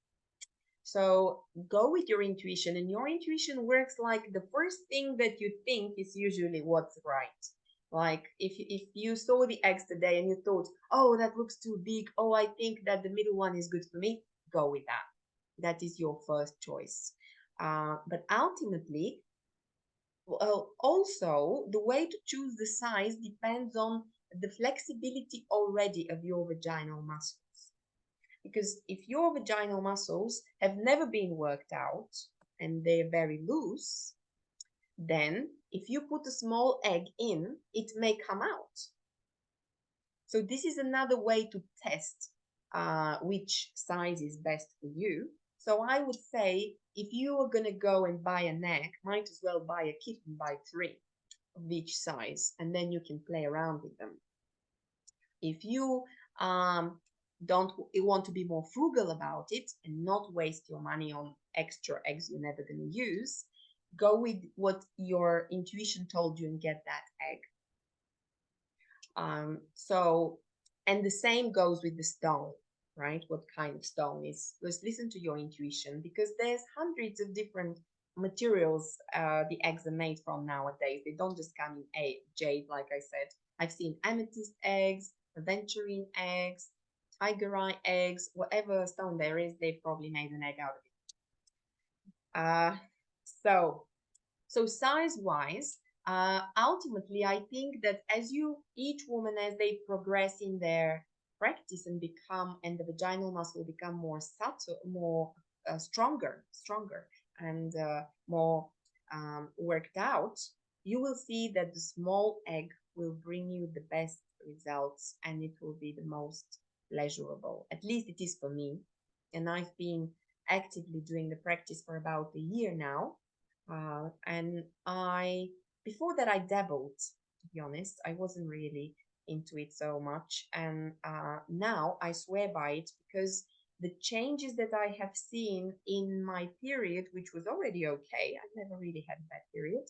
So go with your intuition, and your intuition works like the first thing that you think is usually what's right. Like if you saw the eggs today and you thought, oh, that looks too big. Oh, I think that the middle one is good for me. Go with that. That is your first choice. But ultimately, also the way to choose the size depends on the flexibility already of your vaginal muscles. Because if your vaginal muscles have never been worked out and they're very loose, then if you put a small egg in, it may come out. So this is another way to test which size is best for you. So I would say if you are going to go and buy an egg, might as well buy a kit and buy 3 of each size, and then you can play around with them. If you don't want to be more frugal about it and not waste your money on extra eggs you're never going to use, go with what your intuition told you and get that egg. And the same goes with the stone, right? What kind of stone is? Just listen to your intuition, because there's hundreds of different materials the eggs are made from nowadays. They don't just come in jade, like I said. I've seen amethyst eggs, aventurine eggs, tiger eye eggs, whatever stone there is, they've probably made an egg out of it. So size-wise, ultimately, I think that each woman, as they progress in their practice and the vaginal muscle become more subtle, more stronger, and more worked out, you will see that the small egg will bring you the best results, and it will be the most pleasurable. At least it is for me. And I've been actively doing the practice for about a year now. And before that, I dabbled, to be honest. I wasn't really into it so much. And now I swear by it, because the changes that I have seen in my period, which was already okay, I've never really had a bad period,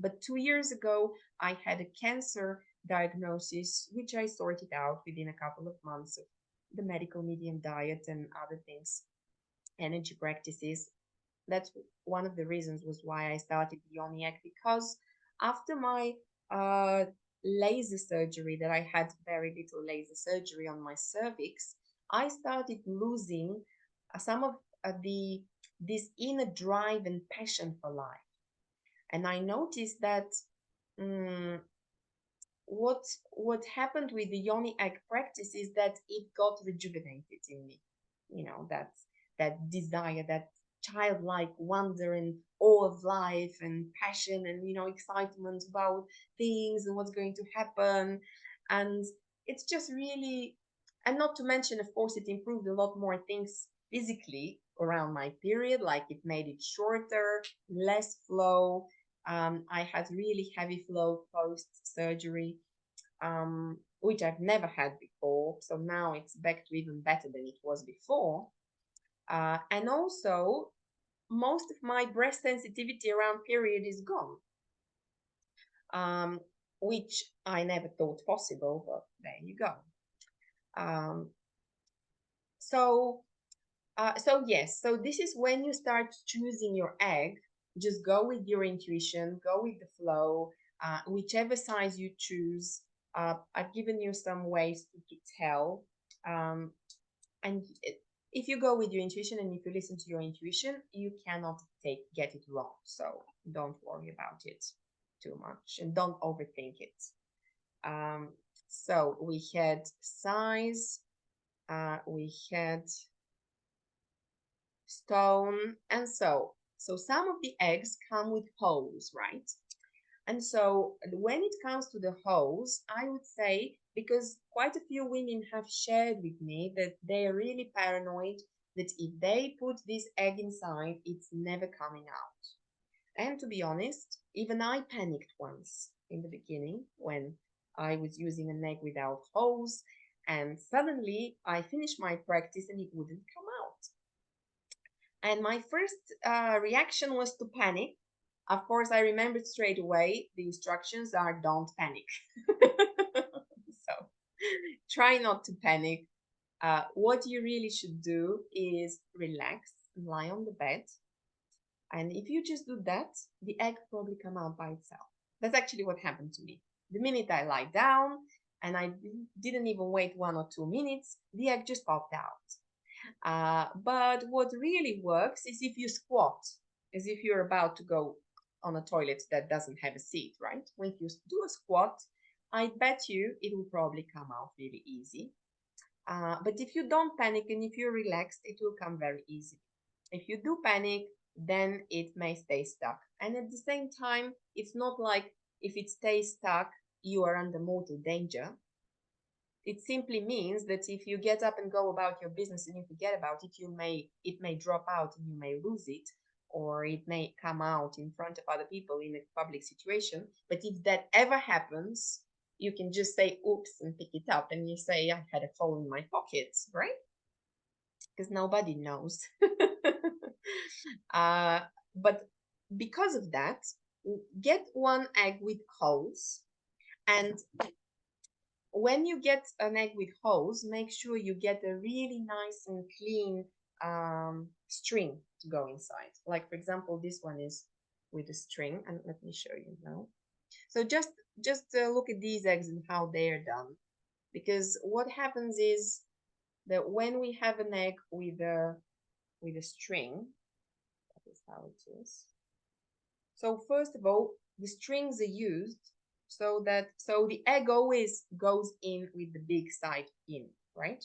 But 2 years ago, I had a cancer diagnosis, which I sorted out within a couple of months of the medical medium diet and other things, energy practices. That's one of the reasons was why I started Yoni Egg, because after my uh, laser surgery, that I had very little laser surgery on my cervix, I started losing some of the this inner drive and passion for life. And I noticed that um, what what happened with the Yoni Egg practice is that it got rejuvenated in me. You know, that desire, that childlike wonder and awe of life and passion and, you know, excitement about things and what's going to happen. And it's just really, and not to mention, of course, it improved a lot more things physically around my period, like it made it shorter, less flow. I had really heavy flow post surgery, which I've never had before. So now it's back to even better than it was before. And also, most of my breast sensitivity around period is gone, um, which I never thought possible, but there you go. Um, so, so yes, so this is when you start choosing your egg. Just go with your intuition, go with the flow, whichever size you choose. I've given you some ways to tell. Um, and if you go with your intuition and if you listen to your intuition, you cannot get it wrong. So don't worry about it too much and don't overthink it. So we had size, we had stone, and so some of the eggs come with holes, right? And so when it comes to the holes, I would say, because quite a few women have shared with me that they are really paranoid that if they put this egg inside, it's never coming out. And to be honest, even I panicked once in the beginning when I was using an egg without holes, and suddenly I finished my practice and it wouldn't come out. And my first reaction was to panic. Of course, I remembered straight away the instructions are don't panic. So try not to panic. What you really should do is relax and lie on the bed. And if you just do that, the egg probably come out by itself. That's actually what happened to me. The minute I lie down and I didn't even wait 1 or 2 minutes, the egg just popped out. But what really works is if you squat, as if you're about to go on a toilet that doesn't have a seat, right? When you do a squat, I bet you it will probably come out really easy. But if you don't panic and if you're relaxed, it will come very easy. If you do panic, then it may stay stuck. And at the same time, it's not like if it stays stuck, you are under mortal danger. It simply means that if you get up and go about your business and you forget about it, it may drop out and you may lose it, or it may come out in front of other people in a public situation. But if that ever happens, you can just say oops and pick it up and you say I had a hole in my pocket, right? Because nobody knows. uh, but because of that, get one egg with holes, and when you get an egg with holes, make sure you get a really nice and clean string to go inside. Like, for example, this one is with a string, and let me show you now. So just look at these eggs and how they are done, because what happens is that when we have an egg with a string, that is how it is. So first of all, the strings are used so the egg always goes in with the big side in, right?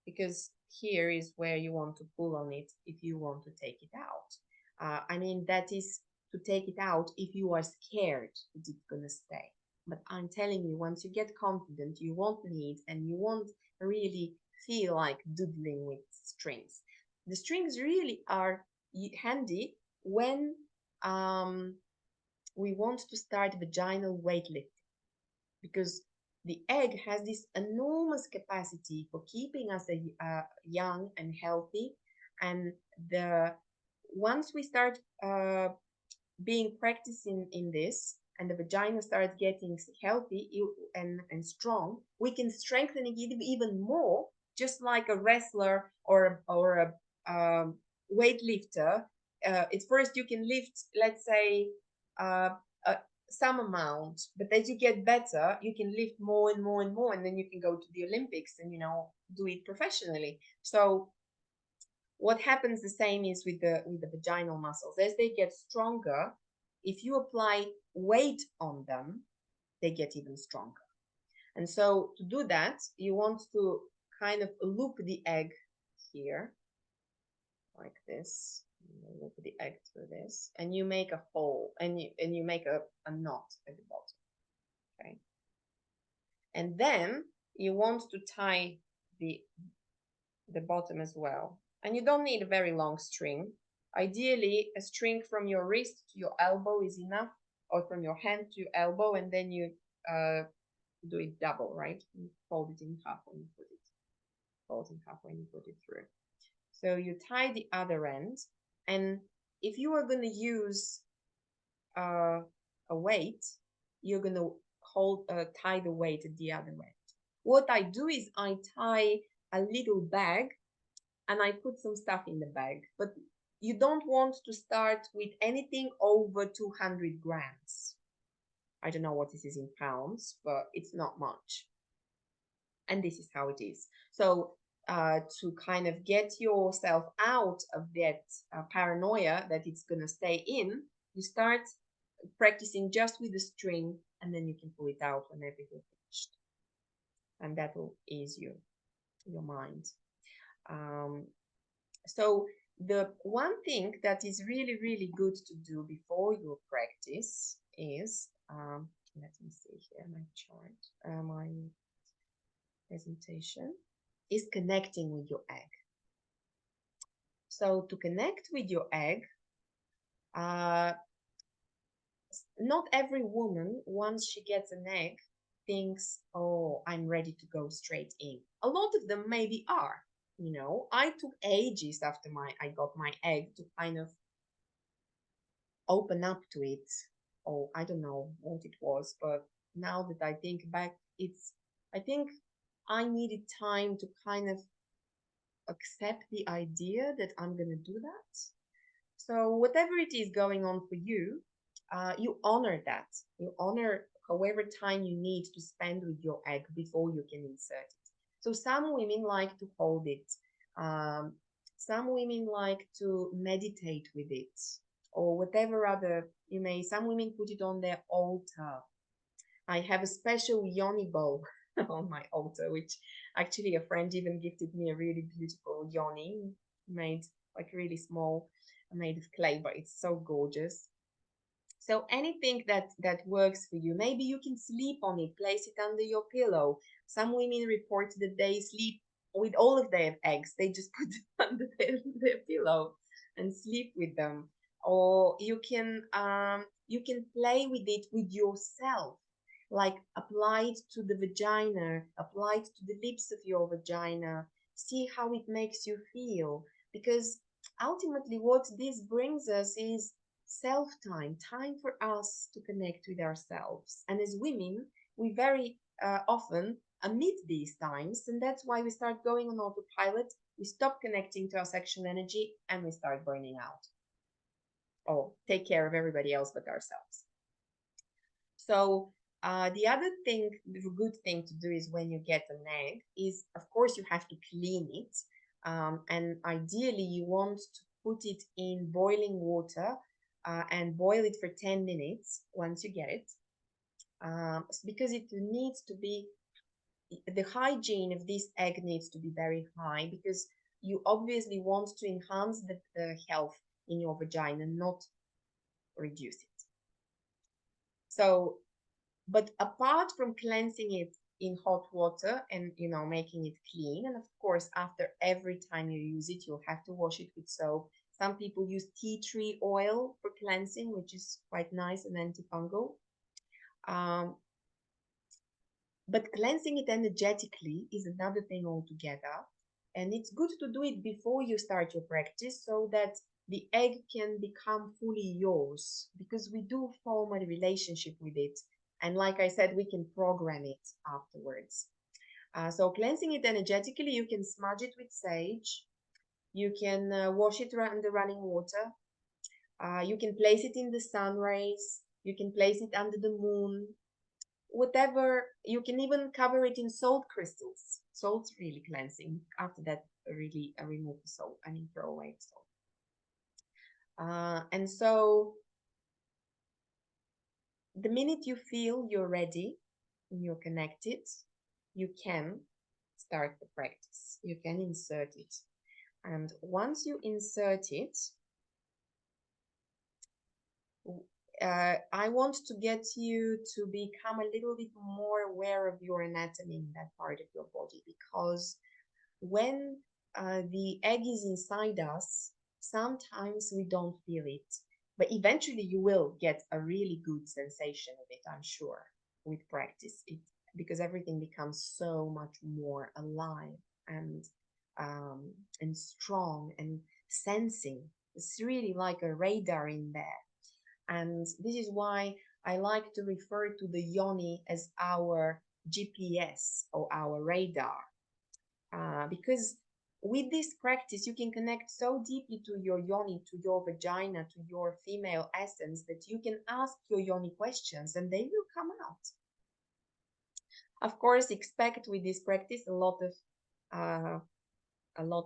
Because here is where you want to pull on it if you want to take it out. I mean, that is to take it out if you are scared that it's gonna stay. But I'm telling you, once you get confident, you won't need and you won't really feel like doodling with strings. The strings really are handy when we want to start vaginal weightlifting, because the egg has this enormous capacity for keeping us young and healthy. And the once we start being practicing in this, and the vagina starts getting healthy and strong, we can strengthen it even more, just like a wrestler or a weightlifter. At first, you can lift, let's say, uh, some amount, but as you get better, you can lift more and more and more, and then you can go to the Olympics and do it professionally. So what happens the same is with the vaginal muscles. As they get stronger, if you apply weight on them, they get even stronger. And so to do that, you want to kind of loop the egg here, like this. You loop the egg through this, and you make a hole, and you make a knot at the bottom. Okay. And then you want to tie the bottom as well. And you don't need a very long string. Ideally, a string from your wrist to your elbow is enough, or from your hand to your elbow, and then you do it double, right? You fold it in half when you put it. Fold in half when you put it through. So you tie the other end, and if you are going to use a weight, you're going to tie the weight at the other end. What I do is I tie a little bag and I put some stuff in the bag, but you don't want to start with anything over 200 grams. I don't know what this is in pounds, but it's not much. And this is how it is. So to kind of get yourself out of that paranoia that it's going to stay in, you start practicing just with the string, and then you can pull it out whenever you're finished. And that will ease your mind. So the one thing that is really, really good to do before your practice is, let me see here, my chart, my presentation, is connecting with your egg. So to connect with your egg, not every woman, once she gets an egg, thinks, oh, I'm ready to go straight in. A lot of them maybe are. I took ages after I got my egg to kind of open up to it. Oh, I don't know what it was, but now that I think back, I think I needed time to kind of accept the idea that I'm going to do that. So whatever it is going on for you, you honor that. You honor however time you need to spend with your egg before you can insert it. So some women like to hold it. Some women like to meditate with it, or whatever other some women put it on their altar. I have a special Yoni bowl on my altar, which actually a friend even gifted me a really beautiful Yoni, made like really small, made of clay, but it's so gorgeous. So anything that works for you. Maybe you can sleep on it, place it under your pillow. Some women report that they sleep with all of their eggs. They just put it under their pillow and sleep with them. Or you can play with it with yourself, like apply it to the vagina, apply it to the lips of your vagina, see how it makes you feel. Because ultimately what this brings us is self-time, time for us to connect with ourselves. And as women, we very often omit these times, and that's why we start going on autopilot. We stop connecting to our sexual energy, and we start burning out. Or take care of everybody else but ourselves. So the other thing, the good thing to do is when you get an egg is, of course, you have to clean it. And ideally, you want to put it in boiling water and boil it for 10 minutes once you get it. Because it needs to be, the hygiene of this egg needs to be very high, because you obviously want to enhance the health in your vagina, not reduce it. So, but apart from cleansing it in hot water and, making it clean, and of course, after every time you use it, you'll have to wash it with soap. Some people use tea tree oil for cleansing, which is quite nice and antifungal. But cleansing it energetically is another thing altogether. And it's good to do it before you start your practice, so that the egg can become fully yours, because we do form a relationship with it. And like I said, we can program it afterwards. So cleansing it energetically, you can smudge it with sage. You can wash it under running water. You can place it in the sun rays. You can place it under the moon. Whatever, you can even cover it in salt crystals. Salt's really cleansing. After that, really remove the salt. I mean, throw away the salt. And so the minute you feel you're ready and you're connected, you can start the practice. You can insert it. And once you insert it, I want to get you to become a little bit more aware of your anatomy in that part of your body, because when the egg is inside us, sometimes we don't feel it, but eventually you will get a really good sensation of it, I'm sure, with practice, because everything becomes so much more alive and strong and sensing. It's really like a radar in there. And this is why I like to refer to the yoni as our GPS or our radar. Because with this practice, you can connect so deeply to your yoni, to your vagina, to your female essence, that you can ask your yoni questions and they will come out. Of course, expect with this practice a lot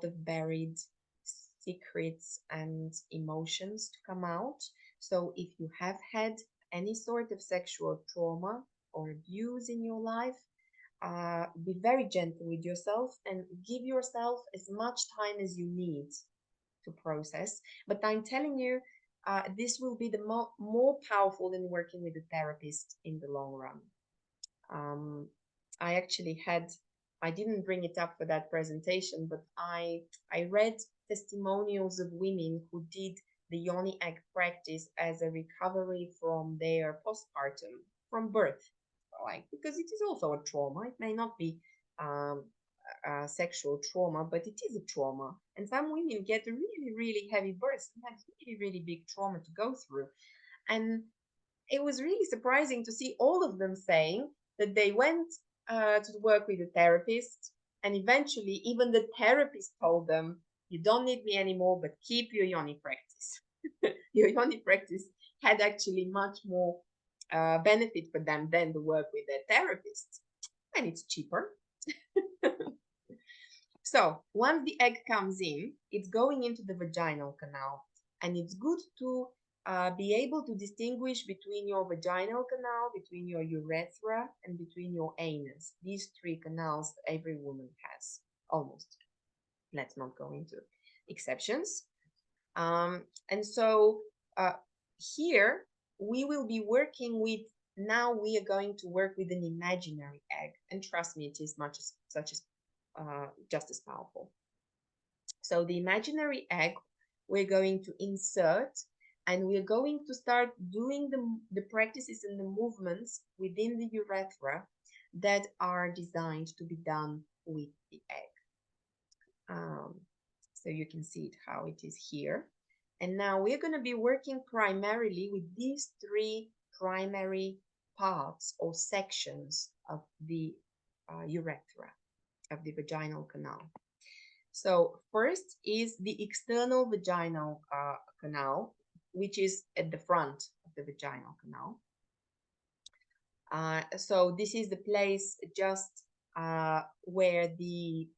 of buried secrets and emotions to come out. So if you have had any sort of sexual trauma or abuse in your life, be very gentle with yourself and give yourself as much time as you need to process. But I'm telling you, this will be the more powerful than working with a therapist in the long run. I actually I didn't bring it up for that presentation, but I read testimonials of women who did the Yoni Egg practice as a recovery from their postpartum, from birth, like, because it is also a trauma. It may not be a sexual trauma, but it is a trauma. And some women get really, really heavy births and have really, really big trauma to go through. And it was really surprising to see all of them saying that they went to work with a therapist, and eventually even the therapist told them, you don't need me anymore, but keep your yoni practice. Your yoni practice had actually much more benefit for them than the work with their therapist, and it's cheaper. So once the egg comes in, it's going into the vaginal canal, and it's good to be able to distinguish between your vaginal canal, between your urethra, and between your anus. These three canals every woman has, almost. Let's not go into exceptions. And so here we will be working with, now we are going to work with an imaginary egg. And trust me, it is just as powerful. So the imaginary egg, we're going to insert, and we're going to start doing the practices and the movements within the urethra that are designed to be done with the egg. So you can see it how it is here. And now we're going to be working primarily with these three primary parts or sections of the urethra, of the vaginal canal. So first is the external vaginal canal, which is at the front of the vaginal canal. So this is the place just where the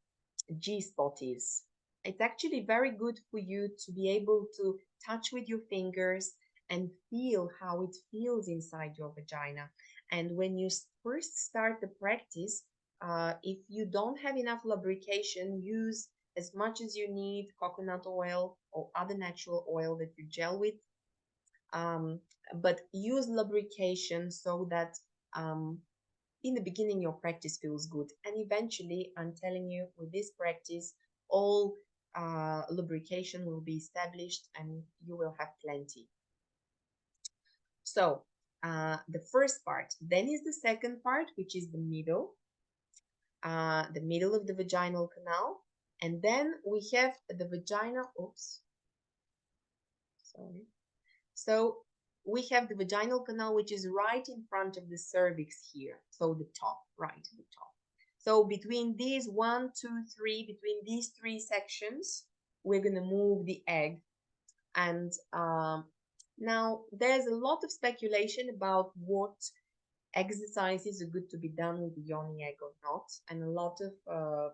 G-spot is. It's actually very good for you to be able to touch with your fingers and feel how it feels inside your vagina. And when you first start the practice, if you don't have enough lubrication, use as much as you need coconut oil or other natural oil that you gel with. But use lubrication so that in the beginning your practice feels good, and eventually, I'm telling you, with this practice, all lubrication will be established and you will have plenty. So the first part, then is the second part, which is the middle of the vaginal canal, and then we have the vagina, Sorry. So we have the vaginal canal, which is right in front of the cervix here. So the top, right at the top. So between these 1, 2, 3, between these 3 sections, we're going to move the egg. And now there's a lot of speculation about what exercises are good to be done with the yoni egg or not. And a lot of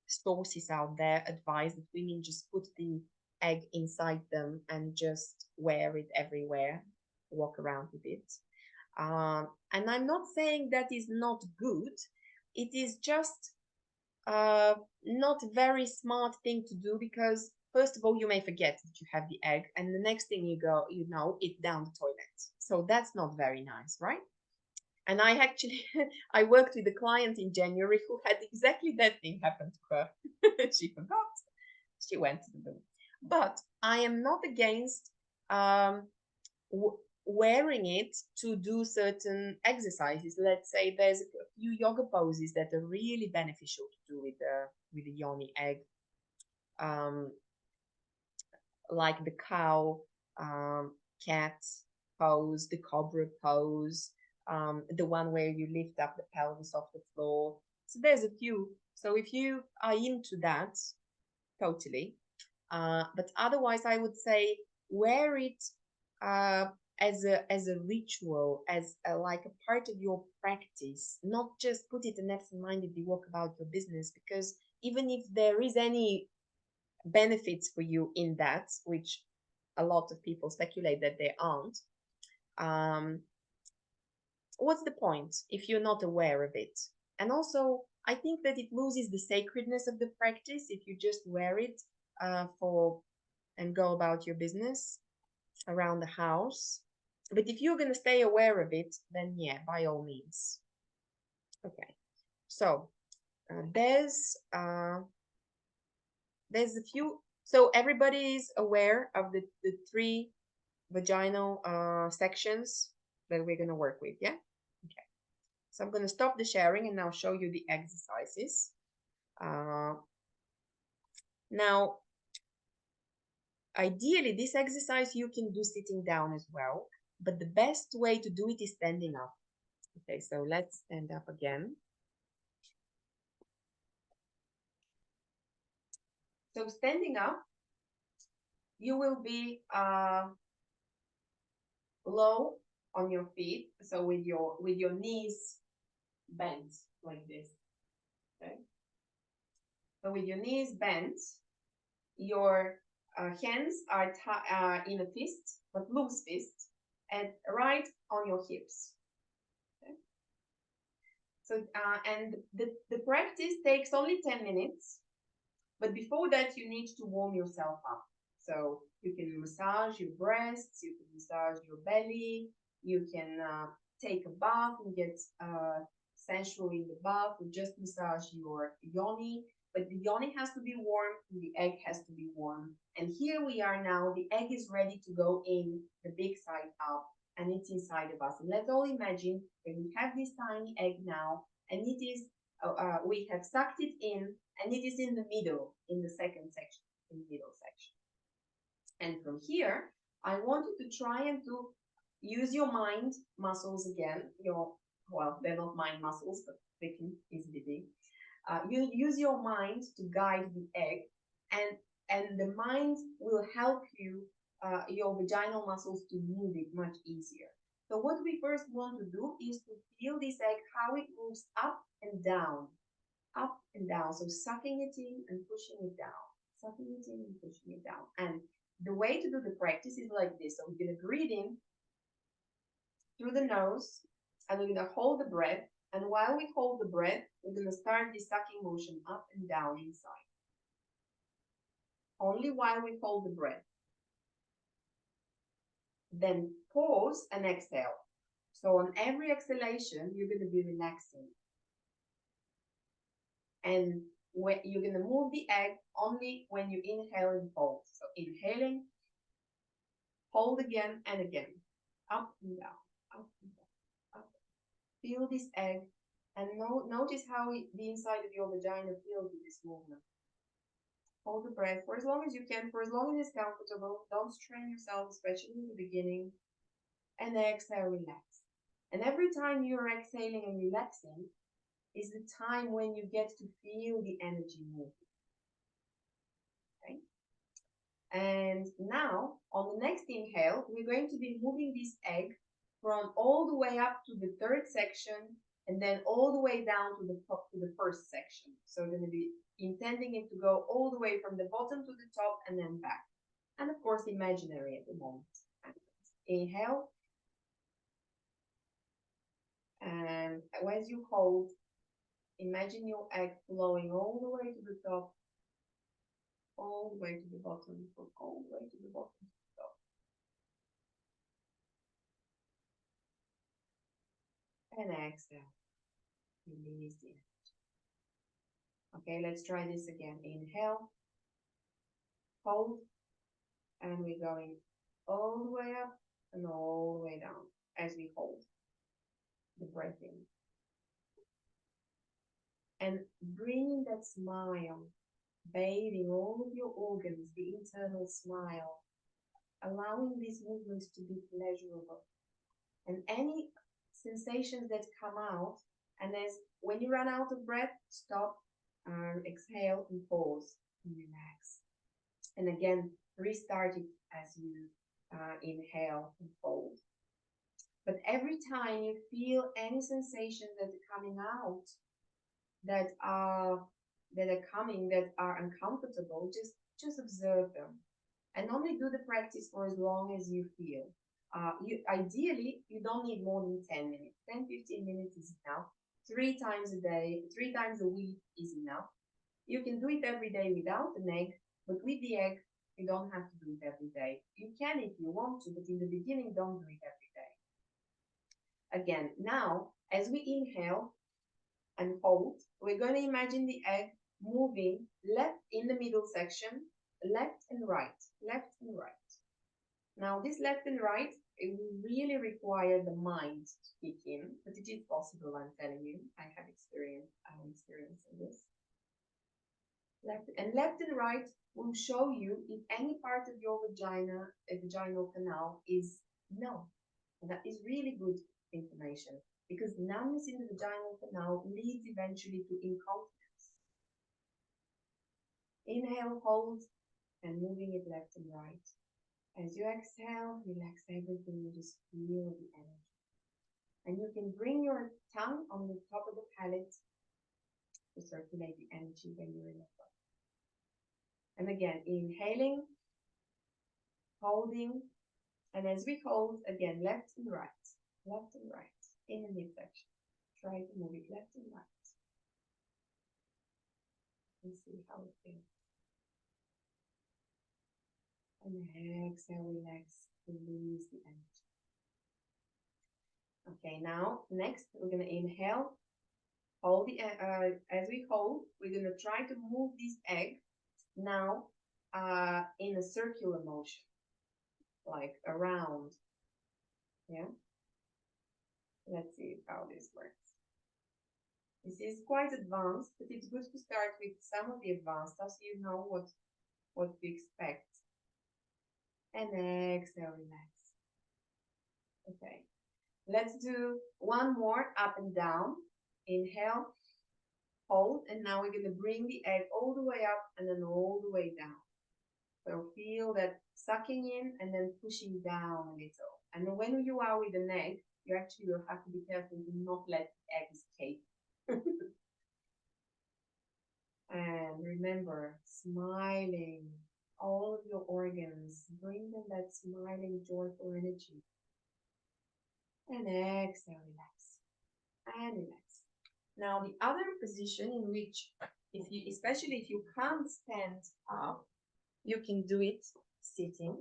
sources out there advise that women just put the egg inside them and just wear it everywhere, walk around with it. And I'm not saying that is not good. It is just not a very smart thing to do, because first of all, you may forget that you have the egg, and the next thing you know, it's down the toilet. So that's not very nice, right? And I actually, I worked with a client in January who had exactly that thing happen to her. She forgot. She went to the loo. But I am not against um, wearing it to do certain exercises. Let's say there's a few yoga poses that are really beneficial to do with the yoni egg, um, like the cow, cat pose, the cobra pose, the one where you lift up the pelvis off the floor. So there's a few. So if you are into that, totally. But otherwise, I would say wear it uh, as a ritual, as like a part of your practice, not just put it and absent-mindedly walk about your business. Because even if there is any benefits for you in that, which a lot of people speculate that there aren't, um, what's the point if you're not aware of it? And also, I think that it loses the sacredness of the practice if you just wear it for and go about your business around the house. But if you're going to stay aware of it, then yeah, by all means. Okay, so there's a few. So everybody is aware of the 3 vaginal sections that we're going to work with, yeah? Okay. So I'm going to stop the sharing and now show you the exercises. Now, ideally, this exercise you can do sitting down as well, but the best way to do it is standing up. Okay, so let's stand up again. So standing up, you will be low on your feet, so with your knees bent like this. Okay. So with your knees bent, your hands are in a fist, but loose fist, and right on your hips. Okay. So and the practice takes only 10 minutes, but before that you need to warm yourself up. So you can massage your breasts, you can massage your belly, you can take a bath and get sensual in the bath, or just massage your yoni. But the yoni has to be warm, and the egg has to be warm. And here we are now, the egg is ready to go in, the big side up, and it's inside of us. And let's all imagine that we have this tiny egg now, and it is, we have sucked it in, and it is in the middle, in the second section, in the middle section. And from here, I want you to try and to use your mind muscles again. Well, they're not mind muscles, but they can easily be. You use your mind to guide the egg, and the mind will help you, your vaginal muscles, to move it much easier. So what we first want to do is to feel this egg, how it moves up and down, up and down. So sucking it in and pushing it down, sucking it in and pushing it down. And the way to do the practice is like this. So we're going to breathe in through the nose, and we're going to hold the breath. And while we hold the breath, we're going to start the sucking motion up and down inside. Only while we hold the breath. Then pause and exhale. So on every exhalation, you're going to be relaxing. And you're going to move the egg only when you inhale and hold. So inhaling, hold again and again. Up and down, up and down, up. Feel this egg, and notice how the inside of your vagina feels with this movement. Hold the breath for as long as you can, for as long as it's comfortable. Don't strain yourself, especially in the beginning. And exhale, relax. And every time you're exhaling and relaxing is the time when you get to feel the energy moving. Okay? And now, on the next inhale, we're going to be moving this egg from all the way up to the third section and then all the way down to the top, to the first section. So we're going to be intending it to go all the way from the bottom to the top and then back. And of course, imaginary at the moment. Inhale. And as you hold, imagine your egg flowing all the way to the top, all the way to the bottom, all the way to the bottom, to the top. And exhale. Release the energy. Okay, let's try this again. Inhale, hold, and we're going all the way up and all the way down as we hold the breath in. And bringing that smile, bathing all of your organs, the internal smile, allowing these movements to be pleasurable. And any sensations that come out, and as when you run out of breath, stop, exhale and pause and relax. And again, restart it as you inhale and hold. But every time you feel any sensations that are coming out, that are coming, that are uncomfortable, just observe them. And only do the practice for as long as you feel. Ideally, you don't need more than 10 minutes. 10-15 minutes is enough. 3 times a day, 3 times a week is enough. You can do it every day without an egg, but with the egg, you don't have to do it every day. You can if you want to, but in the beginning, don't do it every day. Again, now, as we inhale and hold, we're going to imagine the egg moving left in the middle section, left and right, left and right. Now, this left and right, it will really require the mind to kick in, but it is possible, I'm telling you. I have experience in this. Left and right will show you if any part of your vagina, a vaginal canal, is numb. And that is really good information because numbness in the vaginal canal leads eventually to incontinence. Inhale, hold, and moving it left and right. As you exhale, relax everything, you just feel the energy. And you can bring your tongue on the top of the palate to circulate the energy when you're in the flow. And again, inhaling, holding, and as we hold, again, left and right, in the midsection. Try to move it left and right. And see how it feels. And exhale, relax, release the energy. Okay, now, next, we're going to inhale. Hold the, as we hold, we're going to try to move this egg now in a circular motion, like around. Yeah. Let's see how this works. This is quite advanced, but it's good to start with some of the advanced stuff so you know what to expect. And exhale, relax. Okay. Let's do one more up and down. Inhale, hold, and now we're going to bring the egg all the way up and then all the way down. So feel that sucking in and then pushing down a little. And when you are with an egg, you actually will have to be careful to not let the egg escape. And remember, smiling, all of your organs, bring them that smiling, joyful energy. And exhale, relax. And relax. Now, the other position in which, especially if you can't stand up, you can do it sitting.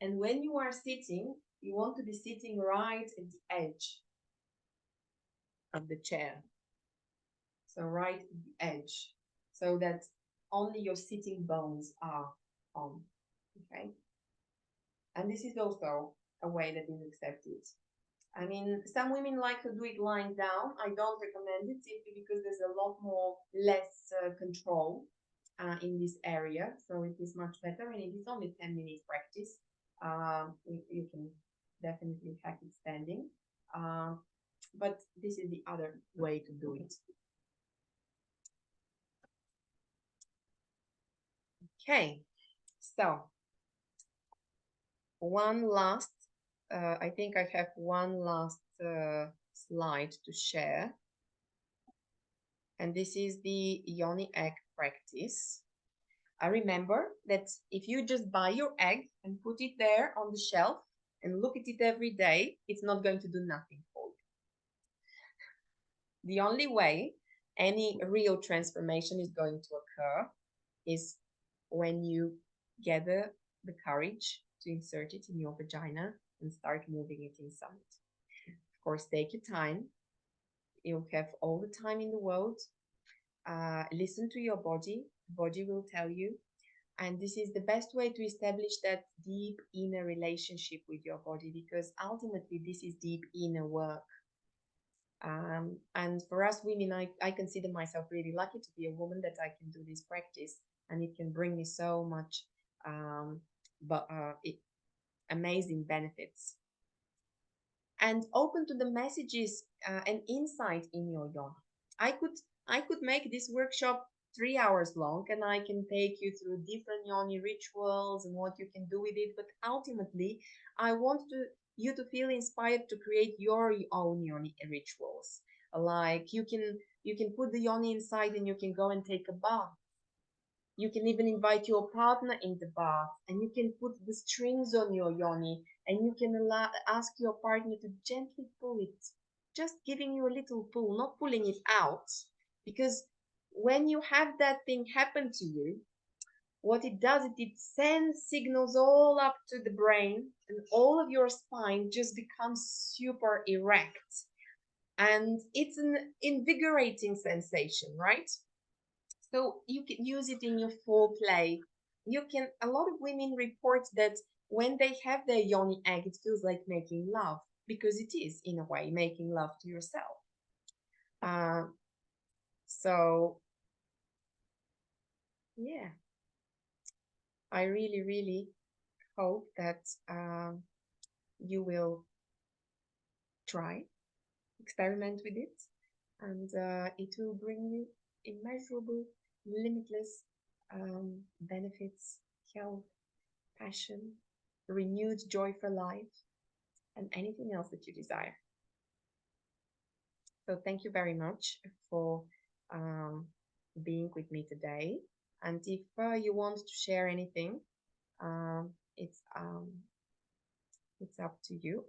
And when you are sitting, you want to be sitting right at the edge of the chair. So right at the edge, so that only your sitting bones are on, okay? And this is also a way that is accepted. I mean, some women like to do it lying down. I don't recommend it simply because there's a lot more less control. in this area, so it is much better, and it is only 10 minutes practice. You can definitely hack it standing, but this is the other way to do it. Okay, so one last, I think I have one last slide to share, and this is the Yoni egg practice. I remember that if you just buy your egg and put it there on the shelf and look at it every day, it's not going to do nothing for you. The only way any real transformation is going to occur is when you gather the courage to insert it in your vagina and start moving it inside. Of course, take your time. You'll have all the time in the world. Listen to your body. The body will tell you. And this is the best way to establish that deep inner relationship with your body, because ultimately this is deep inner work. And for us women, I consider myself really lucky to be a woman that I can do this practice, and it can bring me so much amazing benefits. And open to the messages and insight in your yoni. I could make this workshop 3 hours long, and I can take you through different yoni rituals and what you can do with it. But ultimately, I want you to feel inspired to create your own yoni rituals. Like you can put the yoni inside and you can go and take a bath. You can even invite your partner in the bath, and you can put the strings on your yoni, and you can ask your partner to gently pull it, just giving you a little pull, not pulling it out. Because when you have that thing happen to you, what it does is it sends signals all up to the brain, and all of your spine just becomes super erect. And it's an invigorating sensation, right? So you can use it in your foreplay. A lot of women report that when they have their yoni egg, it feels like making love, because it is, in a way, making love to yourself. So, yeah, I really, really hope that you will try, experiment with it, and it will bring you immeasurable, limitless benefits, health, passion, renewed joy for life, and anything else that you desire. So thank you very much for being with me today. And if you want to share anything, it's up to you.